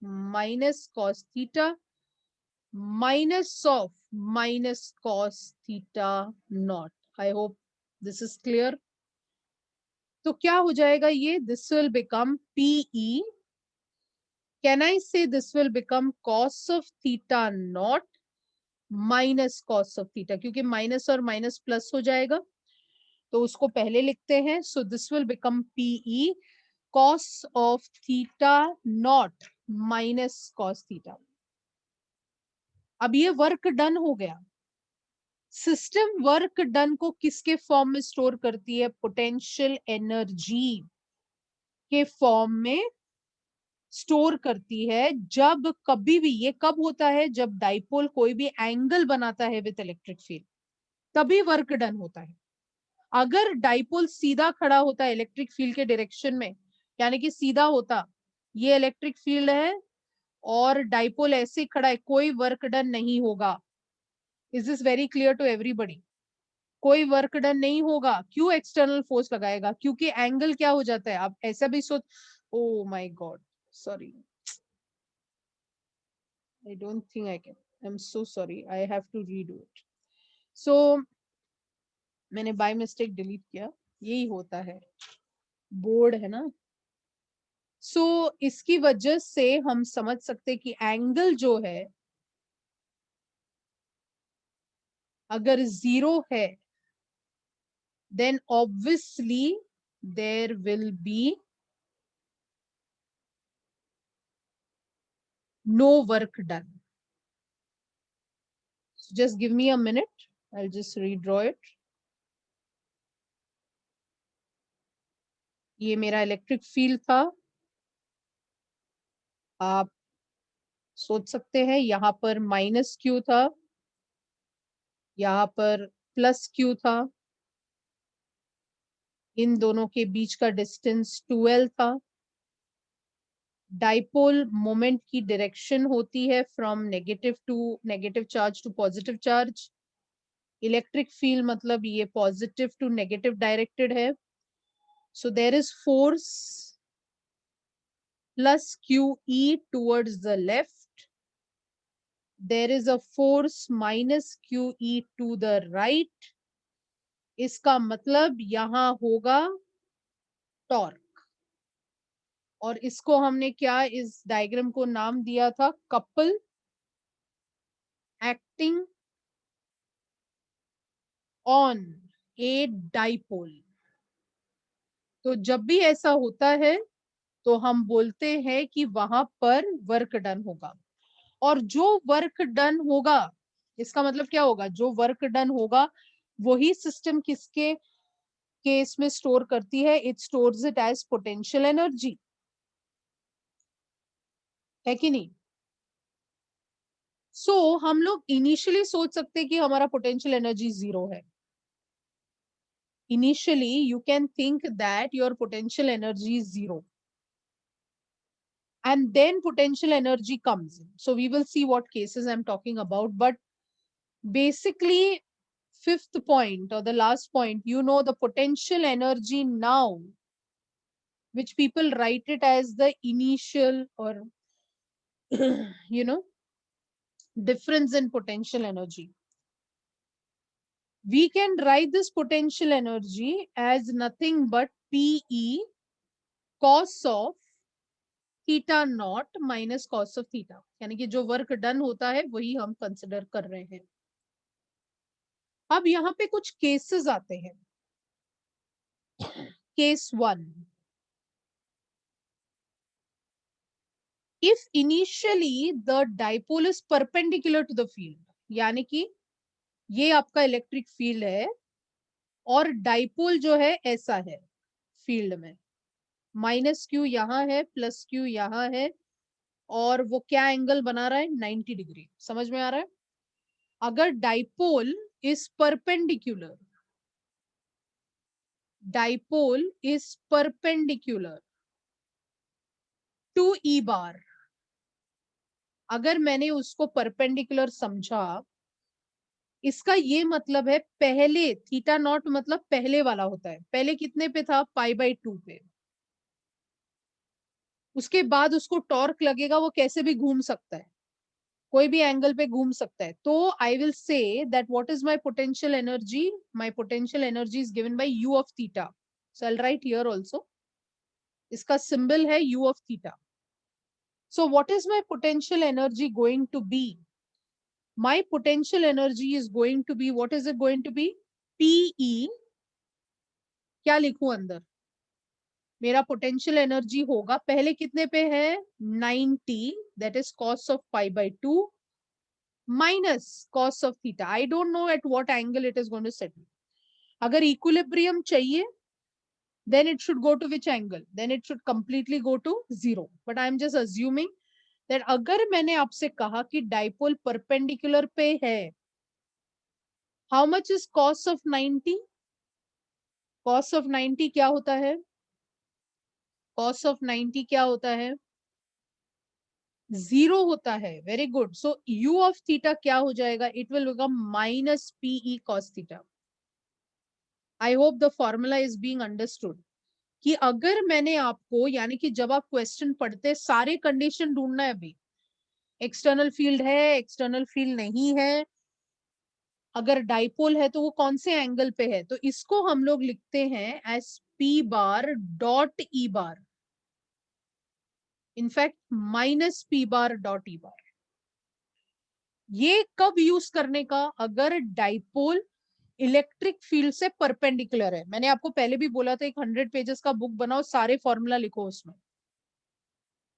minus cos theta minus of minus cos theta naught. I hope this is clear. तो क्या हो जाएगा ये, this will become PE, can I say this will become cos of theta not minus cos of theta, क्योंकि minus और minus plus हो जाएगा, तो उसको पहले लिखते हैं। So this will become PE cos of theta not minus cos theta. अब ये वर्क डन हो गया। सिस्टम वर्क डन को किसके फॉर्म में स्टोर करती है, पोटेंशियल एनर्जी के फॉर्म में स्टोर करती है। जब कभी भी, ये कब होता है, जब डाइपोल कोई भी एंगल बनाता है विद इलेक्ट्रिक फील्ड, तभी वर्क डन होता है। अगर डाइपोल सीधा खड़ा होता है इलेक्ट्रिक फील्ड के डायरेक्शन में, यानी कि सीधा होता, ये इलेक्ट्रिक फील्ड है और डाइपोल ऐसे खड़ा है, कोई वर्क डन नहीं होगा। Is this very clear to everybody? कोई वर्क डन नहीं होगा। क्यों एक्सटर्नल फोर्स लगाएगा, क्योंकि एंगल क्या हो जाता है, आप ऐसा भी सोच, oh my God sorry, I don't think I can. I'm so sorry. I have to redo it. So मैंने बाय मिस्टेक डिलीट किया, यही होता है, बोर्ड है ना। सो इसकी वजह से हम समझ सकते कि एंगल जो है अगर जीरो है, then obviously there will be no work done. Just give me a minute. I'll just redraw it. ये मेरा इलेक्ट्रिक फील्ड था। आप सोच सकते हैं यहाँ पर माइनस क्यू था, यहाँ पर प्लस क्यू था, इन दोनों के बीच का डिस्टेंस 12 था। डाइपोल मोमेंट की डायरेक्शन होती है from negative charge to positive charge. Electric field मतलब ये पॉजिटिव टू नेगेटिव डायरेक्टेड है. So there is force plus QE towards the left. There is a force minus QE to the right. इसका मतलब यहां होगा torque. और इसको हमने क्या इस डायग्राम को नाम दिया था? Couple acting on a dipole. तो जब भी ऐसा होता है तो हम बोलते हैं कि वहां पर वर्क डन होगा. और जो वर्क डन होगा, इसका मतलब क्या होगा? जो वर्क डन होगा वही सिस्टम किसके केस में स्टोर करती है? It stores it as potential energy, है कि नहीं? सो हम लोग इनिशियली सोच सकते हैं कि हमारा पोटेंशियल एनर्जी 0 है. Initially you can think that your potential energy is 0. And then potential energy comes in. So we will see what cases I'm talking about. But basically, fifth point or the last point, you know, the potential energy now, which people write it as the initial or, you know, difference in potential energy. We can write this potential energy as nothing but PE cos of theta naught minus cos of theta. यानी कि जो work done होता है वही हम consider कर रहे हैं. अब यहाँ पे कुछ केसेस आते हैं. Case 1, if initially the dipole is perpendicular to the field, यानी कि ये आपका इलेक्ट्रिक फील्ड है और डाइपोल जो है ऐसा है फील्ड में, माइनस क्यू यहाँ है, प्लस क्यू यहाँ है, और वो क्या एंगल बना रहा है? 90 डिग्री. समझ में आ रहा है? अगर dipole is perpendicular, dipole is perpendicular to E bar, अगर मैंने उसको परपेंडिकुलर समझा, इसका ये मतलब है पहले थीटा नॉट मतलब पहले वाला होता है. पहले कितने पे था? π/2 पे. उसके बाद उसको टॉर्क लगेगा, वो कैसे भी घूम सकता है, कोई भी एंगल पे घूम सकता है. तो I will say that what is my potential energy? My potential energy is given by u of theta. So I will write here also, इसका सिंबल है u of theta. So what is my potential energy going to be? My potential energy is going to be, what is it going to be? PE, क्या लिखूं अंदर? मेरा potential energy होगा, पहले कितने पे है? 90, that is cos of π/2 minus cos of theta. I don't know at what angle it is going to settle. अगर equilibrium चाहिए, then it should go to which angle? Then it should completely go to 0. But I am just assuming that अगर मैंने आपसे कहा कि dipole perpendicular पे है, how much is cos of 90? cos of 90 क्या होता है? cos of 90 क्या होता है? 0 होता है. Very good. So u of theta क्या हो जाएगा? It will become minus PE cos theta. I hope the formula is being understood. कि अगर मैंने आपको, यानी कि जब आप क्वेश्चन पढ़ते, सारे कंडीशन ढूंढना है अभी. एक्सटर्नल फील्ड है, एक्सटर्नल फील्ड नहीं है, अगर डाइपोल है तो वो कौन से एंगल पे है, तो इसको हम लोग लिखते हैं as P bar dot E bar. In fact minus P bar dot E bar. ये कब यूज करने का? अगर डाइपोल इलेक्ट्रिक फील्ड से परपेंडिकुलर है. मैंने आपको पहले भी बोला था, एक 100 पेजेस का बुक बनाओ, सारे फॉर्मूला लिखो उसमें.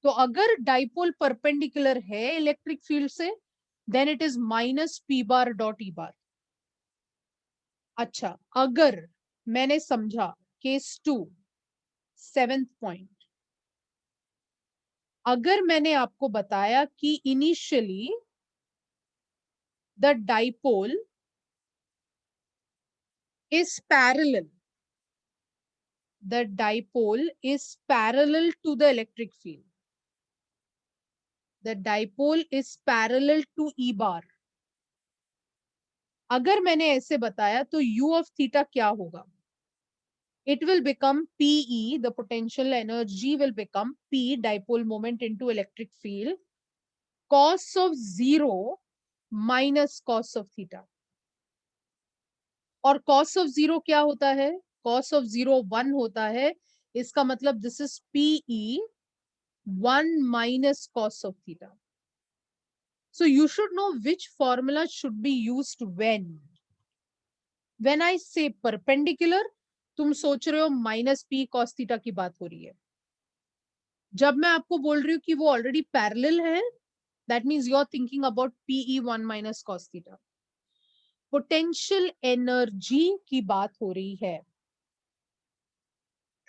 तो अगर डाइपोल परपेंडिकुलर है इलेक्ट्रिक फील्ड से, then it is minus P bar dot E bar. अच्छा, अगर मैंने समझा केस 2, 7th पॉइंट, अगर मैंने आपको बताया कि initially the dipole is parallel, the dipole is parallel to the electric field, the dipole is parallel to E bar. अगर मैंने ऐसे बताया तो u of theta क्या होगा? It will become PE, the potential energy will become P, dipole moment into electric field, cos of 0 minus cos of theta. और cos of 0 क्या होता है? Cos of 0 1 होता है. इसका मतलब this is PE 1 minus cos of theta. So you should know which formula should be used when. When I say perpendicular, तुम सोच रहे हो माइनस पी cos थीटा की बात हो रही है. जब मैं आपको बोल रही हूँ कि वो ऑलरेडी पैरेलल है, that means you are thinking about PE1 minus cos theta. Potential energy की बात हो रही है.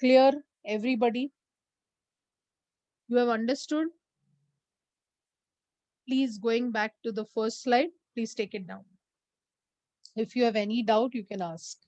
Clear, everybody? You have understood? Please, going back to the first slide, please take it down. If you have any doubt, you can ask.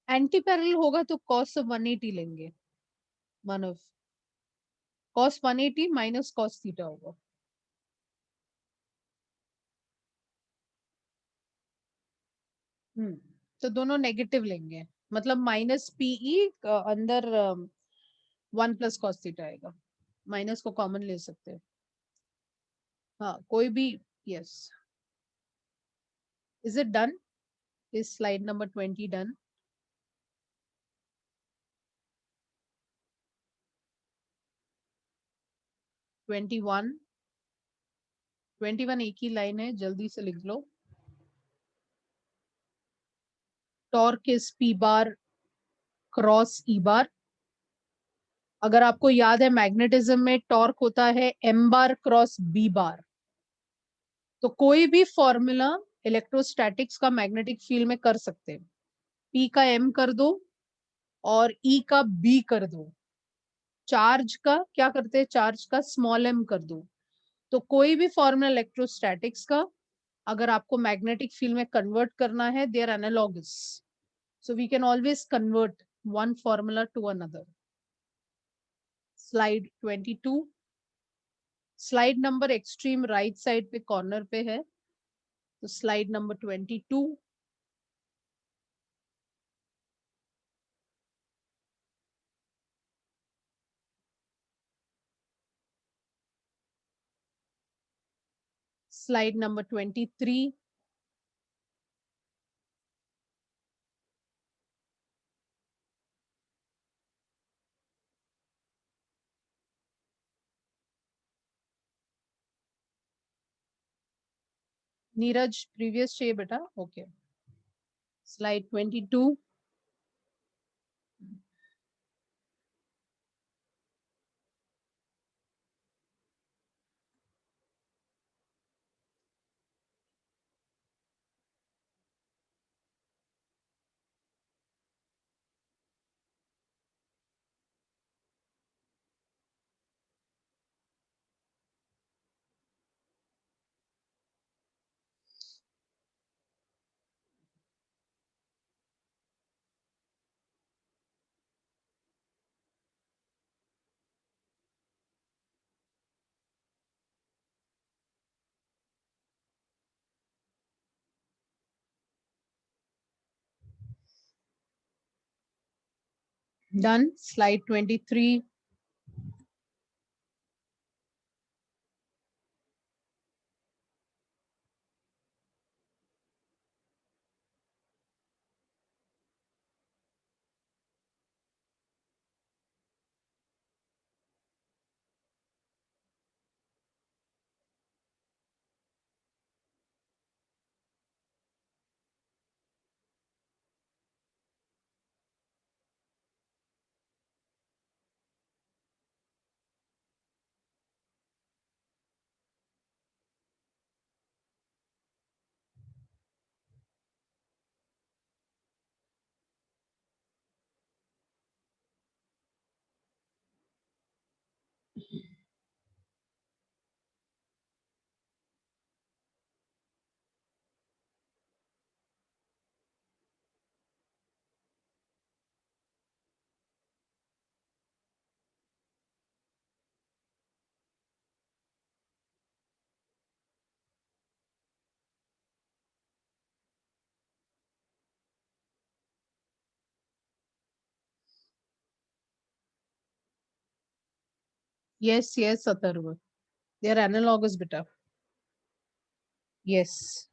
Anti parallel होगा तो cos of 180 लेंगे. मानव, cos 180 minus cos theta होगा. तो दोनों negative लेंगे, मतलब minus PE अंदर 1 plus cos theta आएगा. माइनस को कॉमन ले सकते हैं. हाँ, कोई भी. Yes. Is it done? Is slide number 20 done? 21 एक ही लाइन है, जल्दी से लिख लो. Torque is P bar cross E bar. अगर आपको याद है मैग्नेटिज्म में टॉर्क होता है M bar cross B bar. तो कोई भी फॉर्मूला इलेक्ट्रोस्टैटिक्स का मैग्नेटिक फील्ड में कर सकते हैं. पी का एम कर दो और ई का बी कर दो. चार्ज का क्या करते हैं? चार्ज का स्मॉल एम कर दो. तो कोई भी फॉर्मूला इलेक्ट्रोस्टैटिक्स का अगर आपको मैग्नेटिक फील्ड में कन्वर्ट करना है, they are analogous. So we can always convert one formula to another. Slide 22. Slide number extreme right side पे कॉर्नर पे है. तो slide number 22. Slide number 23. Neeraj previous चाहिए बेटा. Okay. Slide 22. Done. Slide 23. Yes, yes, Atharva. They are analogous beta. Yes.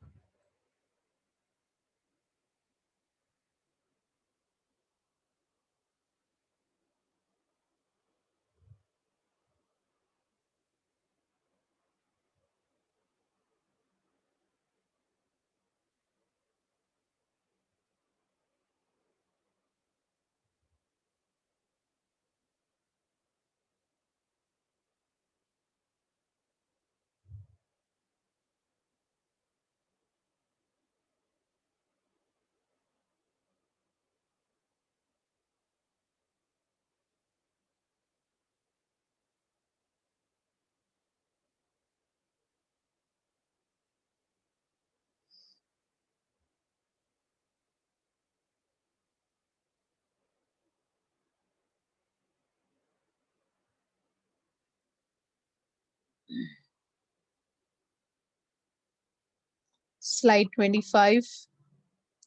25,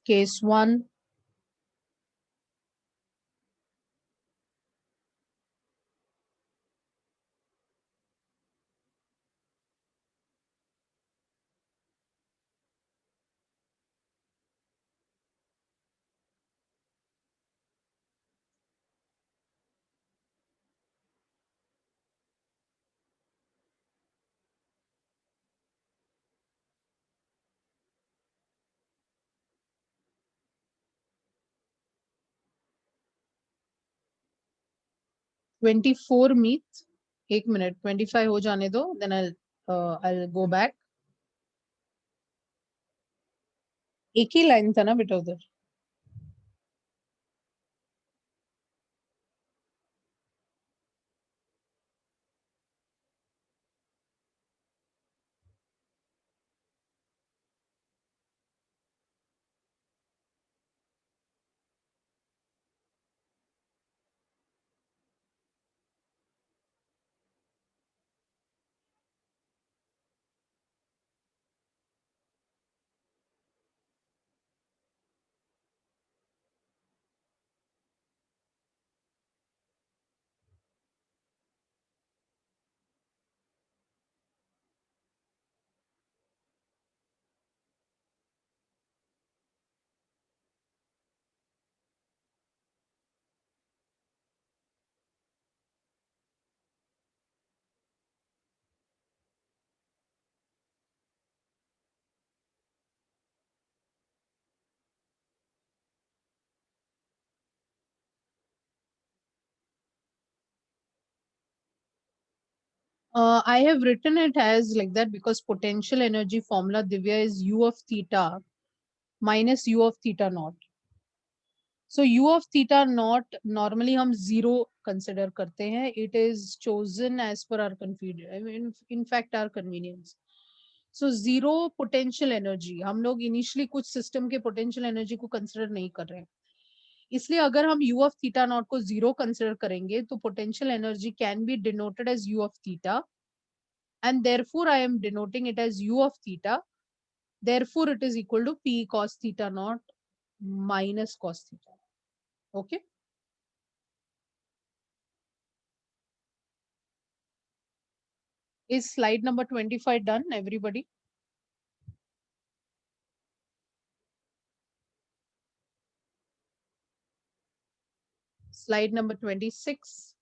case 1. Twenty four myth, एक minute, 25 हो जाने दो, देन I'll go back. एक ही लाइन था ना बेटा उधर. I have written it as like that because potential energy formula, Divya, is U of theta minus U of theta naught. So U of theta naught normally हम zero consider करते हैं. It is chosen as per our convenience. I mean, in fact, our convenience. So zero potential energy, हम लोग initially कुछ system के potential energy को consider नहीं कर रहे हैं. इसलिए अगर हम U of theta naught को zero consider करेंगे तो potential energy can be denoted as U of theta, and therefore I am denoting it as U of theta. Therefore it is equal to P cos theta naught minus cos theta. Okay. Is slide number 25 done, everybody? Slide number 26.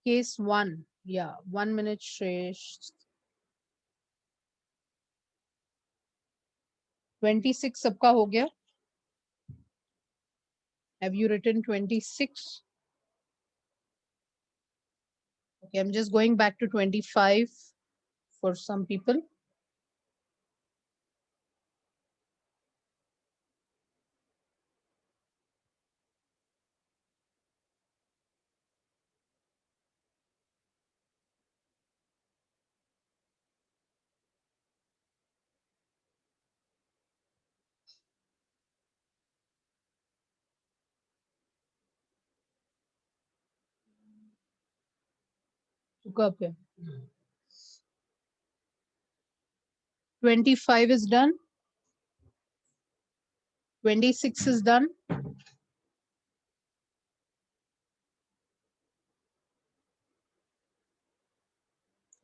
case 1, yeah, 1 minute, Shresh. 26 सबका हो गया? Have you written 26? Okay, I'm just going back to 25 for some people. चुका पे 25 is done. 26 is done.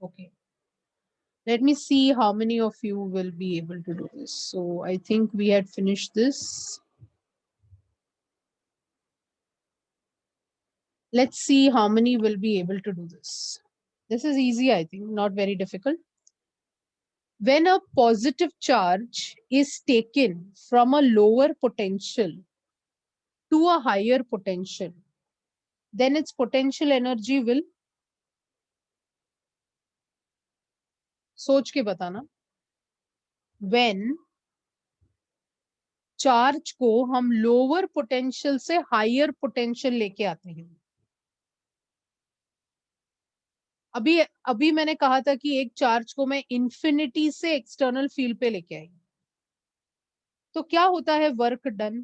Okay. Let me see how many of you will be able to do this. So I think we had finished this. Let's see how many will be able to do this. This is easy, I think, not very difficult. When a positive charge is taken from a lower potential to a higher potential, then its potential energy will, सोच के बताना, when charge को हम lower potential से higher potential लेके आते हैं. अभी मैंने कहा था कि एक चार्ज को मैं इंफिनिटी से एक्सटर्नल फील्ड पे लेके आई, तो क्या होता है वर्क डन.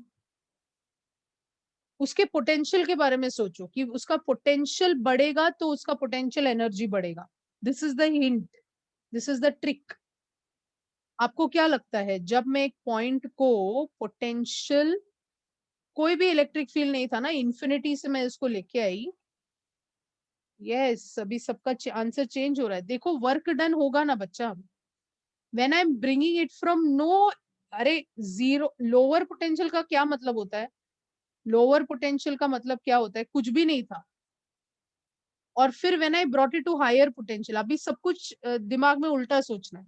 उसके पोटेंशियल के बारे में सोचो कि उसका पोटेंशियल बढ़ेगा तो उसका पोटेंशियल एनर्जी बढ़ेगा. This is the hint, this is the trick. आपको क्या लगता है, जब मैं एक पॉइंट को पोटेंशियल, कोई भी इलेक्ट्रिक फील्ड नहीं था ना, इंफिनिटी से मैं इसको लेके आई. यस, अभी सबका आंसर चेंज हो रहा है. देखो वर्क डन होगा ना बच्चा. When I am bringing it from no, अरे जीरो, लोअर पोटेंशियल का क्या मतलब होता है, लोअर पोटेंशियल का मतलब क्या होता है, कुछ भी नहीं था. और फिर when I brought it to higher potential, अभी सब कुछ दिमाग में उल्टा सोचना है.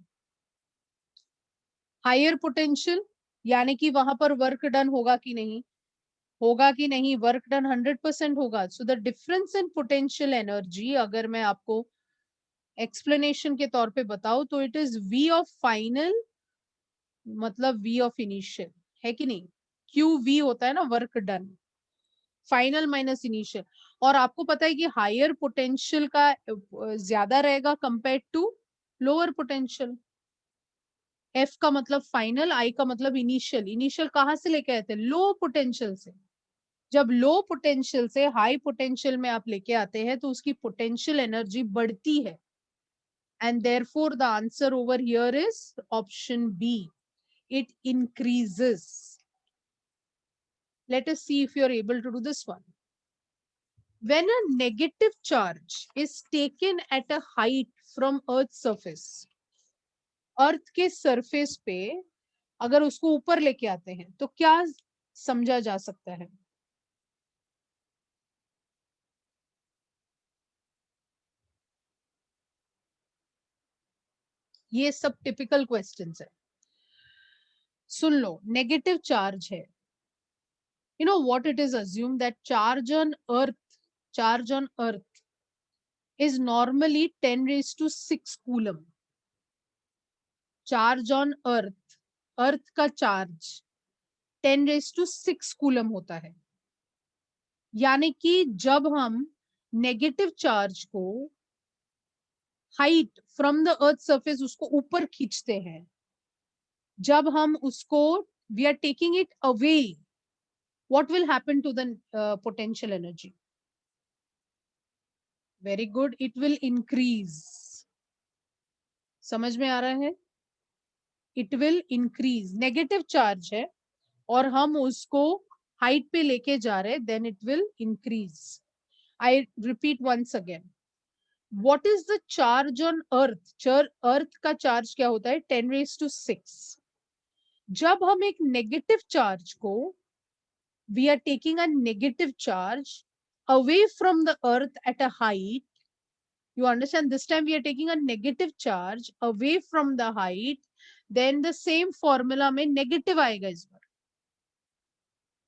हायर पोटेंशियल यानी कि वहां पर वर्क डन होगा कि नहीं, होगा कि नहीं, वर्क डन 100% होगा. So the difference in potential energy, अगर मैं आपको एक्सप्लेनेशन के तौर पे बताऊं तो it is V of final मतलब वी ऑफ इनिशियल, है कि नहीं. क्यू वी होता है ना work done, final minus initial. और आपको पता है कि हायर पोटेंशियल का ज्यादा रहेगा compare to lower potential. F का मतलब फाइनल, आई का मतलब इनिशियल. इनिशियल कहाँ से लेके आए थे, लो पोटेंशियल से. जब लो पोटेंशियल से हाई पोटेंशियल में आप लेके आते हैं तो उसकी पोटेंशियल एनर्जी बढ़ती है. And therefore the answer over here is option B. It increases. Let us see if you are able to do this one. When a negative charge is taken at a height from Earth's surface, अर्थ के surface पे अगर उसको ऊपर लेके आते हैं तो क्या समझा जा सकता है. ये सब टिपिकल क्वेश्चंस है. सुन लो, नेगेटिव चार्ज है. You know what it is assumed that charge on earth is normally 10 raised to 6 coulomb. Charge on earth, earth का चार्ज 10 raised to 6 कूलम होता है. यानी कि जब हम नेगेटिव चार्ज को height from the earth surface उसको ऊपर खींचते हैं, जब हम उसको we are taking it away, what will happen to the potential energy. Very good, it will increase. समझ में आ रहा है, it will increase. Negative charge है और हम उसको हाइट पे लेके जा रहे, then it will increase. I repeat once again, what is the charge on earth. Earth का चार्ज क्या होता है, 10 raised to 6. जब हम एक नेगेटिव चार्ज को, we are taking a negative charge away from the earth at a height, You understand? This time we are taking a negative charge away from the height, then the same formula में negative आएगा इस बार.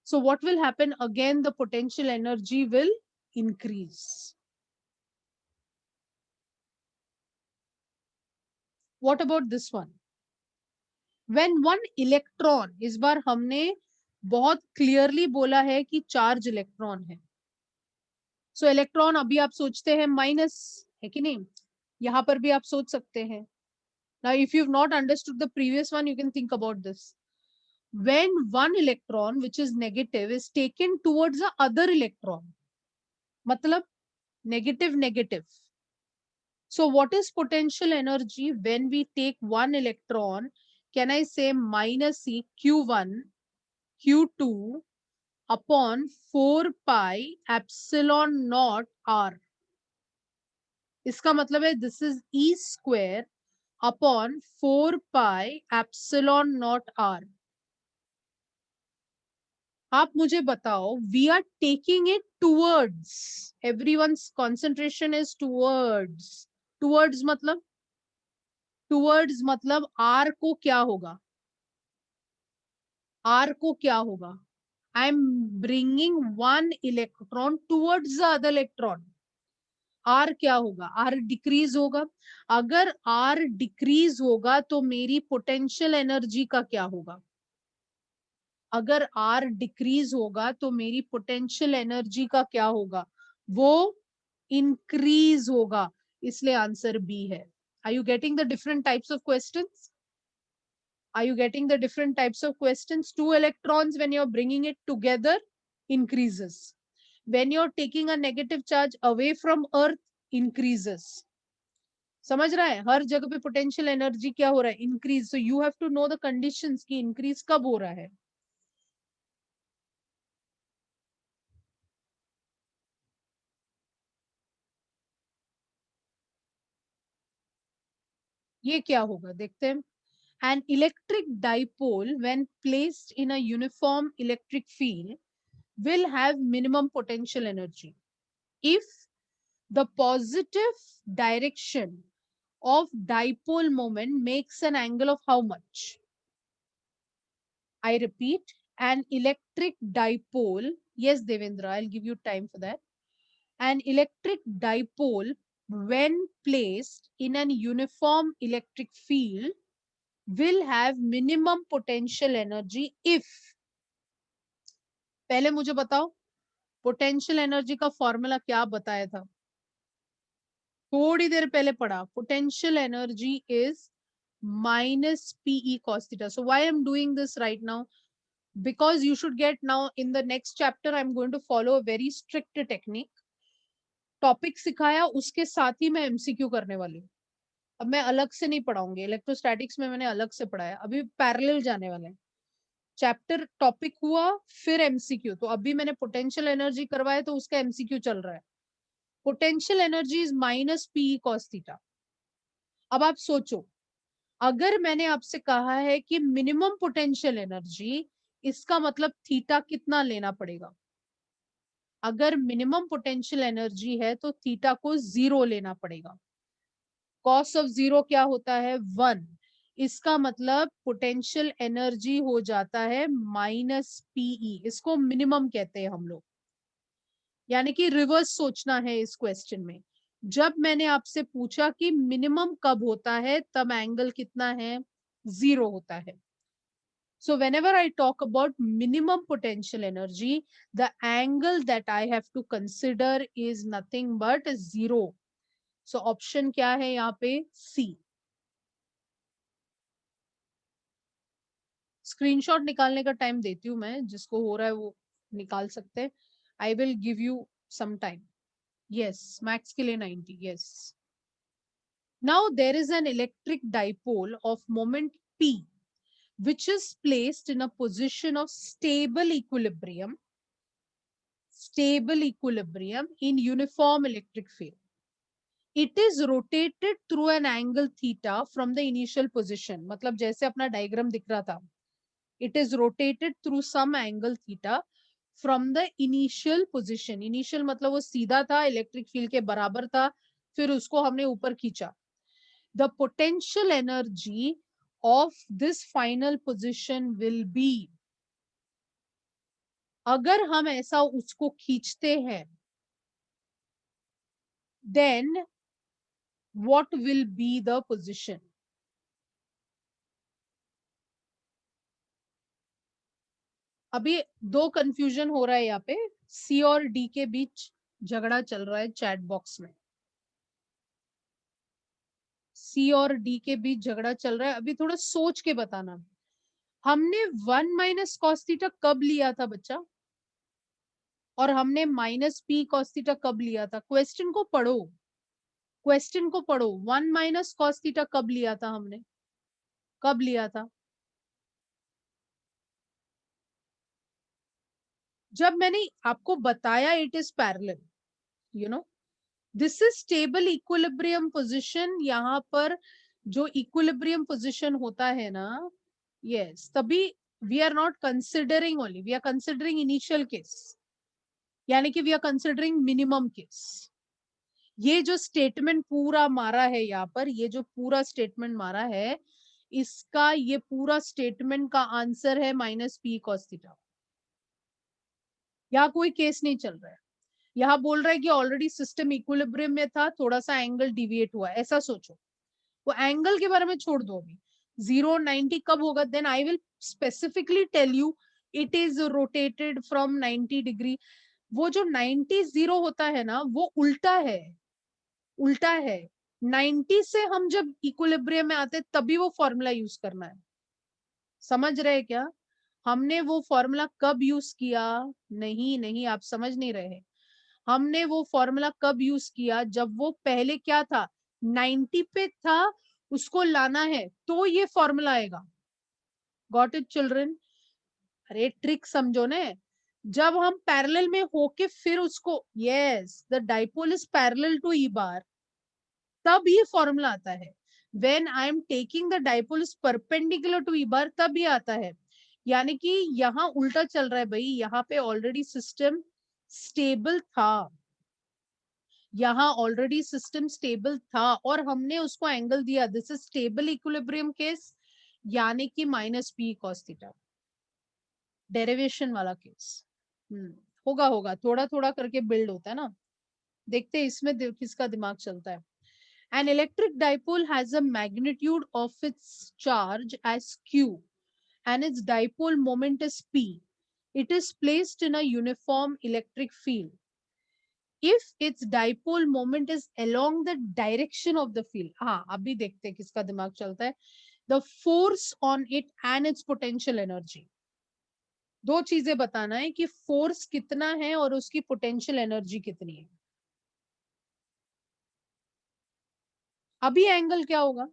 So what will happen? Again, the potential energy will increase. What about this one? When one electron, इस बार हमने बहुत clearly बोला है कि charge electron है. So electron अभी आप सोचते हैं minus है कि नहीं? यहाँ पर भी आप सोच सकते हैं. Now, if you've not understood the previous one, you can think about this. When one electron, which is negative, is taken towards the other electron, matlab negative, negative. So what is potential energy when we take one electron? Can I say minus E Q1, Q2 upon 4 pi epsilon naught R. इसका मतलब है this is E square upon 4 pi epsilon naught R. आप मुझे बताओ, we are taking it towards, everyone's concentration is towards. Towards मतलब R को क्या होगा? R को क्या होगा? I am bringing one electron towards the other electron. R क्या होगा? R decrease होगा. अगर R decrease होगा तो मेरी potential energy का क्या होगा? अगर R डिक्रीज होगा तो मेरी पोटेंशियल एनर्जी का क्या होगा? वो इंक्रीज होगा. इसलिए आंसर बी है. Are you getting the different types of questions? Are you getting the different types of questions? Two electrons, when you're bringing it together, increases. When you're taking a negative charge away from Earth, increases. समझ रहा है? हर जगह पे potential energy क्या हो रहा है? Increase. So you have to know the conditions कि इंक्रीज कब हो रहा है. ये क्या होगा देखते हैं. An electric dipole, when placed in a uniform electric field, will have minimum potential energy if the positive direction of dipole moment makes an angle of how much? I repeat, an electric dipole, yes Devendra, I'll give you time for that. An electric dipole, when placed in an uniform electric field, will have minimum potential energy if. पहले मुझे बताओ potential energy का formula क्या बताया था? थोड़ी देर पहले पढ़ा. Potential energy is minus PE cos theta. So why I'm doing this right now? Because you should get now in the next chapter I'm going to follow a very strict technique. Topic सिखाया उसके साथ ही मैं MCQ करने वाली हूँ. अब मैं अलग से नहीं पढ़ाऊंगी. इलेक्ट्रोस्टैटिक्स में मैंने अलग से पढ़ाया, अभी पैरेलल जाने वाले हैं. चैप्टर टॉपिक हुआ फिर एमसीक्यू. तो अभी मैंने पोटेंशियल एनर्जी करवाया तो उसका एमसीक्यू चल रहा है. Potential energy is minus P E cos theta. अब आप सोचो, अगर मैंने आपसे कहा है कि मिनिमम पोटेंशियल एनर्जी, इसका मतलब थीटा कितना लेना पड़ेगा? अगर मिनिमम पोटेंशियल एनर्जी है तो थीटा को 0 लेना पड़ेगा. कॉस ऑफ 0 क्या होता है? 1. इसका मतलब पोटेंशियल एनर्जी हो जाता है माइनस पीई. इसको मिनिमम कहते हैं हम लोग. यानी कि रिवर्स सोचना है इस क्वेश्चन में. जब मैंने आपसे पूछा कि मिनिमम कब होता है, तब एंगल कितना है? 0 होता है. So whenever I talk about minimum potential energy, the angle that I have to consider is nothing but 0. So option क्या है यहाँ पे? C. स्क्रीनशॉट निकालने का टाइम देती हूँ मैं, जिसको हो रहा है वो निकाल सकते हैं. I will give you some time. Yes, max के लिए 90. Yes. Now there is an electric dipole of moment P which is placed in a position of stable equilibrium in uniform electric field. It is rotated through an angle theta from the initial position. मतलब जैसे अपना diagram दिख रहा था, it is rotated through some angle theta from the initial position. Initial मतलब वो सीधा था, इलेक्ट्रिक फील्ड के बराबर था, फिर उसको हमने ऊपर खींचा. The potential energy of this final position will be, अगर हम ऐसा उसको खींचते हैं, then what will be the position? अभी दो कंफ्यूजन हो रहा है यहाँ पे. सी और डी के बीच झगड़ा चल रहा है चैट बॉक्स में. सी और डी के बीच झगड़ा चल रहा है. अभी थोड़ा सोच के बताना. हमने 1 माइनस कॉस थीटा कब लिया था बच्चा? और हमने माइनस पी कॉस थीटा कब लिया था? क्वेश्चन को पढ़ो, क्वेश्चन को पढ़ो. 1 माइनस कॉस थीटा कब लिया था हमने? कब लिया था? जब मैंने आपको बताया it is parallel, you know, this is stable equilibrium position. यहाँ पर जो इक्विलिब्रियम पोजीशन होता है ना, यस, तभी we are not considering only, we are considering initial case, यानी कि we are considering minimum case. ये जो स्टेटमेंट पूरा मारा है यहाँ पर, ये जो पूरा स्टेटमेंट मारा है, इसका ये पूरा स्टेटमेंट का आंसर है माइनस पी कॉस थीटा. यहाँ कोई केस नहीं चल रहा है. यहाँ बोल रहा है कि ऑलरेडी सिस्टम इक्विलिब्रियम में था, थोड़ा सा एंगल डिविएट हुआ, ऐसा सोचो. वो एंगल के बारे में छोड़ दो अभी. 0-90 कब होगा? Then I will specifically tell you it is rotated from 90 degree. वो जो 90 0 होता है ना, वो उल्टा है, उल्टा है. 90 से हम जब इक्विलिब्रियम में आते तभी वो फॉर्मूला यूज करना है. समझ रहे क्या? हमने वो फॉर्मूला कब यूज किया? नहीं नहीं, आप समझ नहीं रहे. हमने वो फॉर्मूला कब यूज किया? जब वो पहले क्या था, 90 पे था, उसको लाना है तो ये फॉर्मूला आएगा. Got it children? अरे ट्रिक समझो ने. जब हम पैरेलल में होके फिर उसको, yes, the dipole is parallel to E bar, तब ये फॉर्मूला आता है. When I am taking the dipole is perpendicular to E bar, तब ये आता है. यानी कि यहाँ उल्टा चल रहा है भाई. यहाँ पे ऑलरेडी सिस्टम स्टेबल था, यहाँ ऑलरेडी सिस्टम स्टेबल था और हमने उसको एंगल दिया. This is stable equilibrium case, यानी कि minus P cos theta, derivation वाला केस. होगा होगा, थोड़ा थोड़ा करके बिल्ड होता है ना. देखते हैं इसमें किसका दिमाग चलता है. An electric dipole has a magnitude of its charge as q and its dipole moment is p. It is placed in a uniform electric field. If its dipole moment is along the direction of the field, हाँ अभी देखते हैं किसका दिमाग चलता है. The force on it and its potential energy. दो चीजें बताना है कि फोर्स कितना है और उसकी पोटेंशियल एनर्जी कितनी है. अभी एंगल क्या होगा?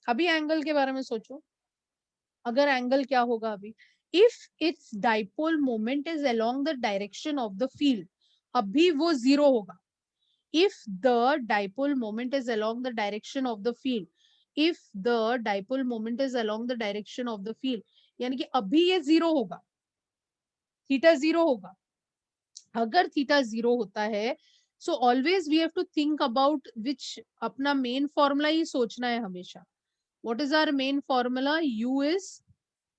अभी एंगल के बारे में सोचो. अगर एंगल क्या होगा अभी? If it's dipole moment is along the direction of the field, अभी वो जीरो होगा. if the dipole moment is along the direction of the field, if the dipole moment is along the direction of the field, यानी कि अभी ये zero होगा, theta zero होगा. अगर थीटा जीरो होता है, so always we have to think about which, अपना मेन फॉर्मूला ही सोचना है हमेशा. What is our main formula? u is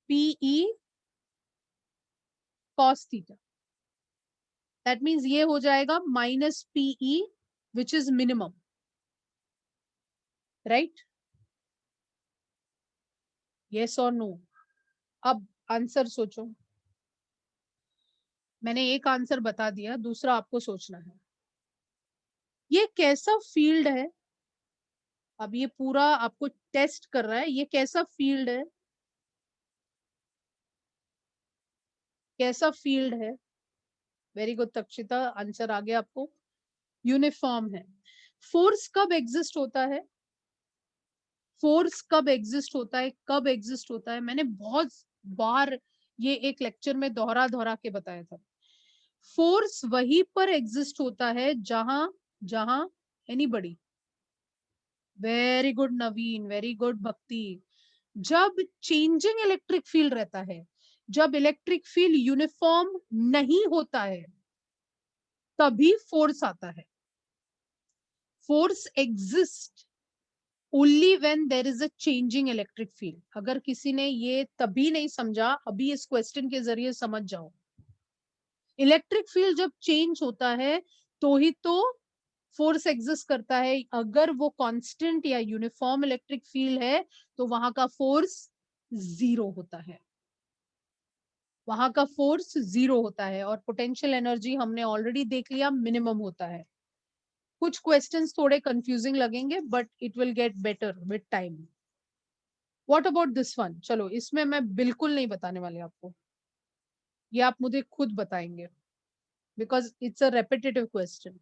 pe cos theta. That means ये हो जाएगा minus pe which is minimum, right? Yes और नो? अब आंसर सोचो. मैंने एक आंसर बता दिया, दूसरा आपको सोचना है. ये कैसा फील्ड है? अब ये पूरा आपको टेस्ट कर रहा है. ये कैसा फील्ड है? कैसा फील्ड है? वेरी गुड तक्षिता, आंसर आ गया आपको. यूनिफॉर्म है. फोर्स कब एग्जिस्ट होता है? फोर्स कब एग्जिस्ट होता है? कब एग्जिस्ट होता है? मैंने बहुत बार ये एक लेक्चर में दोहरा दोहरा के बताया था. फोर्स वहीं पर एग्जिस्ट होता है जहां जहां एनीबडी, वेरी गुड नवीन, वेरी गुड भक्ति, जब चेंजिंग इलेक्ट्रिक फील्ड रहता है, जब इलेक्ट्रिक फील्ड यूनिफॉर्म नहीं होता है, तभी फोर्स आता है. Force exist only when there is a changing electric field. अगर किसी ने ये तभी नहीं समझा, अभी इस क्वेश्चन के जरिए समझ जाओ. इलेक्ट्रिक फील्ड जब चेंज होता है तो ही तो फोर्स एग्जिस्ट करता है. अगर वो कांस्टेंट या यूनिफॉर्म इलेक्ट्रिक फील्ड है तो वहां का फोर्स जीरो होता है. वहां का फोर्स जीरो होता है. और पोटेंशियल एनर्जी हमने ऑलरेडी देख लिया मिनिमम होता है. कुछ क्वेश्चंस थोड़े कंफ्यूजिंग लगेंगे but it will get better with time. What about this one? चलो इसमें मैं बिल्कुल नहीं बताने वाली आपको, ये आप मुझे खुद बताएंगे because it's a repetitive question.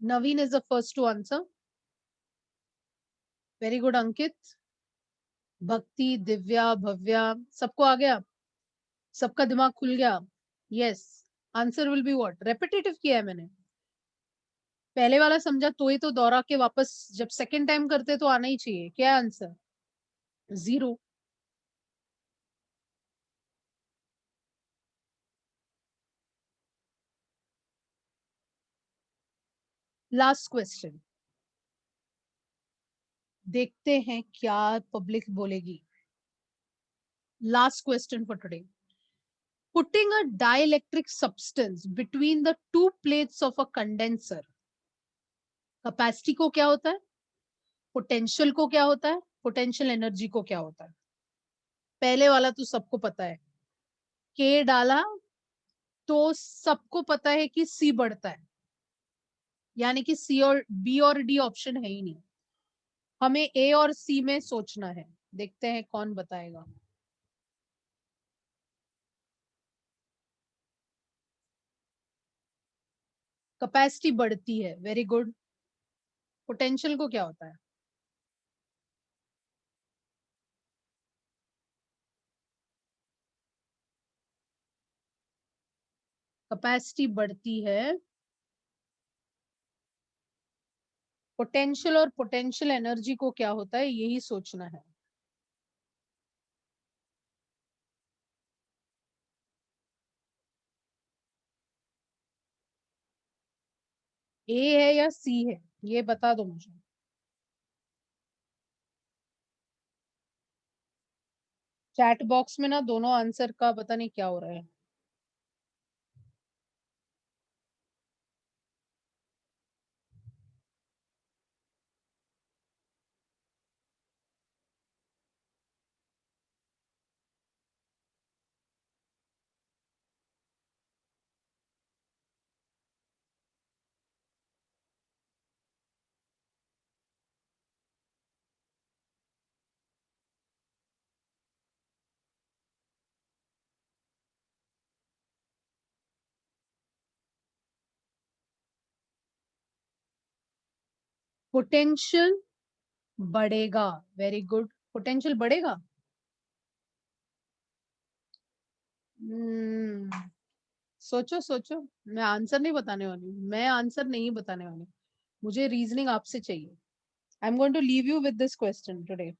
Naveen is the first to answer. Very good Ankit. Bhakti, Divya, Bhavya, सबको आ गया? सबका दिमाग खुल गया? Yes. Answer will be what? Repetitive किया है मैंने. पहले वाला समझा तो ही तो दोहरा के वापस जब सेकंड टाइम करते तो आना ही चाहिए. क्या आंसर? जीरो. Last question. देखते हैं क्या पब्लिक बोलेगी. Last question for today. Putting a dielectric substance between the two plates of a condenser. Capacity को क्या होता है? पोटेंशियल को क्या होता है? पोटेंशियल एनर्जी को क्या होता है? पहले वाला तो सबको पता है. के डाला तो सबको पता है कि सी बढ़ता है. यानी कि सी और बी और डी ऑप्शन है ही नहीं. हमें ए और सी में सोचना है. देखते हैं कौन बताएगा. कैपेसिटी बढ़ती है. Very good. पोटेंशियल को क्या होता है? कैपेसिटी बढ़ती है. पोटेंशियल और पोटेंशियल एनर्जी को क्या होता है यही सोचना है. ए है या सी है ये बता दो मुझे. चैट बॉक्स में ना दोनों आंसर का पता नहीं क्या हो रहा है. पोटेंशियल बढ़ेगा. Very good. पोटेंशियल बढ़ेगा. हम्म. सोचो सोचो. मैं आंसर नहीं बताने वाली. मैं आंसर नहीं बताने वाली. मुझे रीजनिंग आपसे चाहिए. I am going to leave you with this question today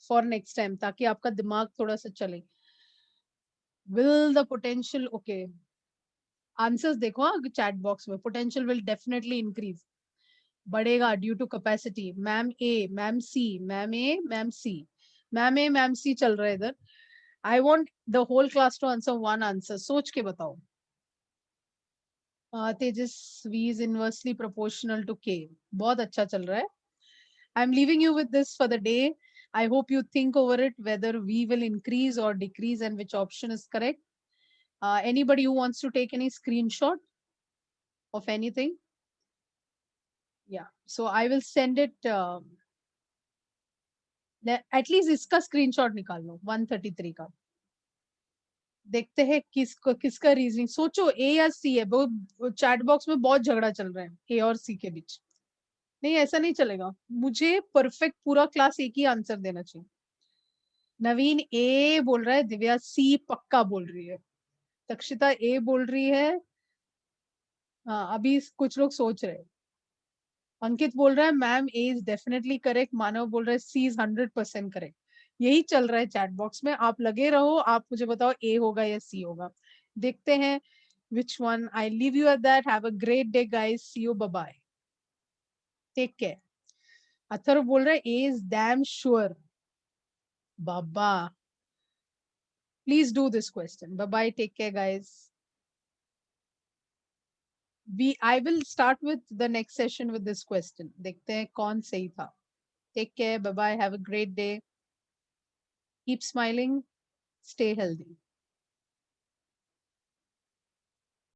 for next time ताकि आपका दिमाग थोड़ा सा चले. Will the potential okay. Answers देखो चैट बॉक्स में. Potential will definitely increase. बढ़ेगा due to capacity. Ma'am A, ma'am C, ma'am A, ma'am C, ma'am A, ma'am C चल रहा है इधर. I want the whole class to answer one answer. सोच के बताओ. Tejas we is inversely proportional to के. बहुत अच्छा चल रहा है. I am leaving you with this for the day. I hope you think over it whether V will increase or decrease and which option is correct. Anybody who wants to take any screenshot of anything? Yeah. So I will send it. At least इसका screenshot निकाल लो 133 का. देखते हैं किसका reasoning. सोचो ए या सी है. Chat box में बहुत झगड़ा चल रहा है ए और सी के बीच. नहीं ऐसा नहीं चलेगा. मुझे परफेक्ट पूरा क्लास एक ही आंसर देना चाहिए. नवीन ए बोल रहा है. दिव्या सी पक्का बोल रही है. तक्षिता ए बोल रही है. हाँ अभी कुछ लोग सोच रहे हैं. अंकित बोल रहा है ma'am A is definitely correct. Manav बोल रहा है सी इज 100% करेक्ट. यही चल रहा है चैट बॉक्स में, आप लगे रहो, आप मुझे बताओ ए होगा या सी होगा, देखते हैं which one. I leave you at that. Have a great day guys, see you, bye bye, take care. Atharva बोल रहा है ए इज डैम श्योर. बाबा, please do this question. Bye bye, take care guys. I will start with the next session with this question. देखते हैं कौन सही था. Take care, bye bye, have a great day, keep smiling, stay healthy.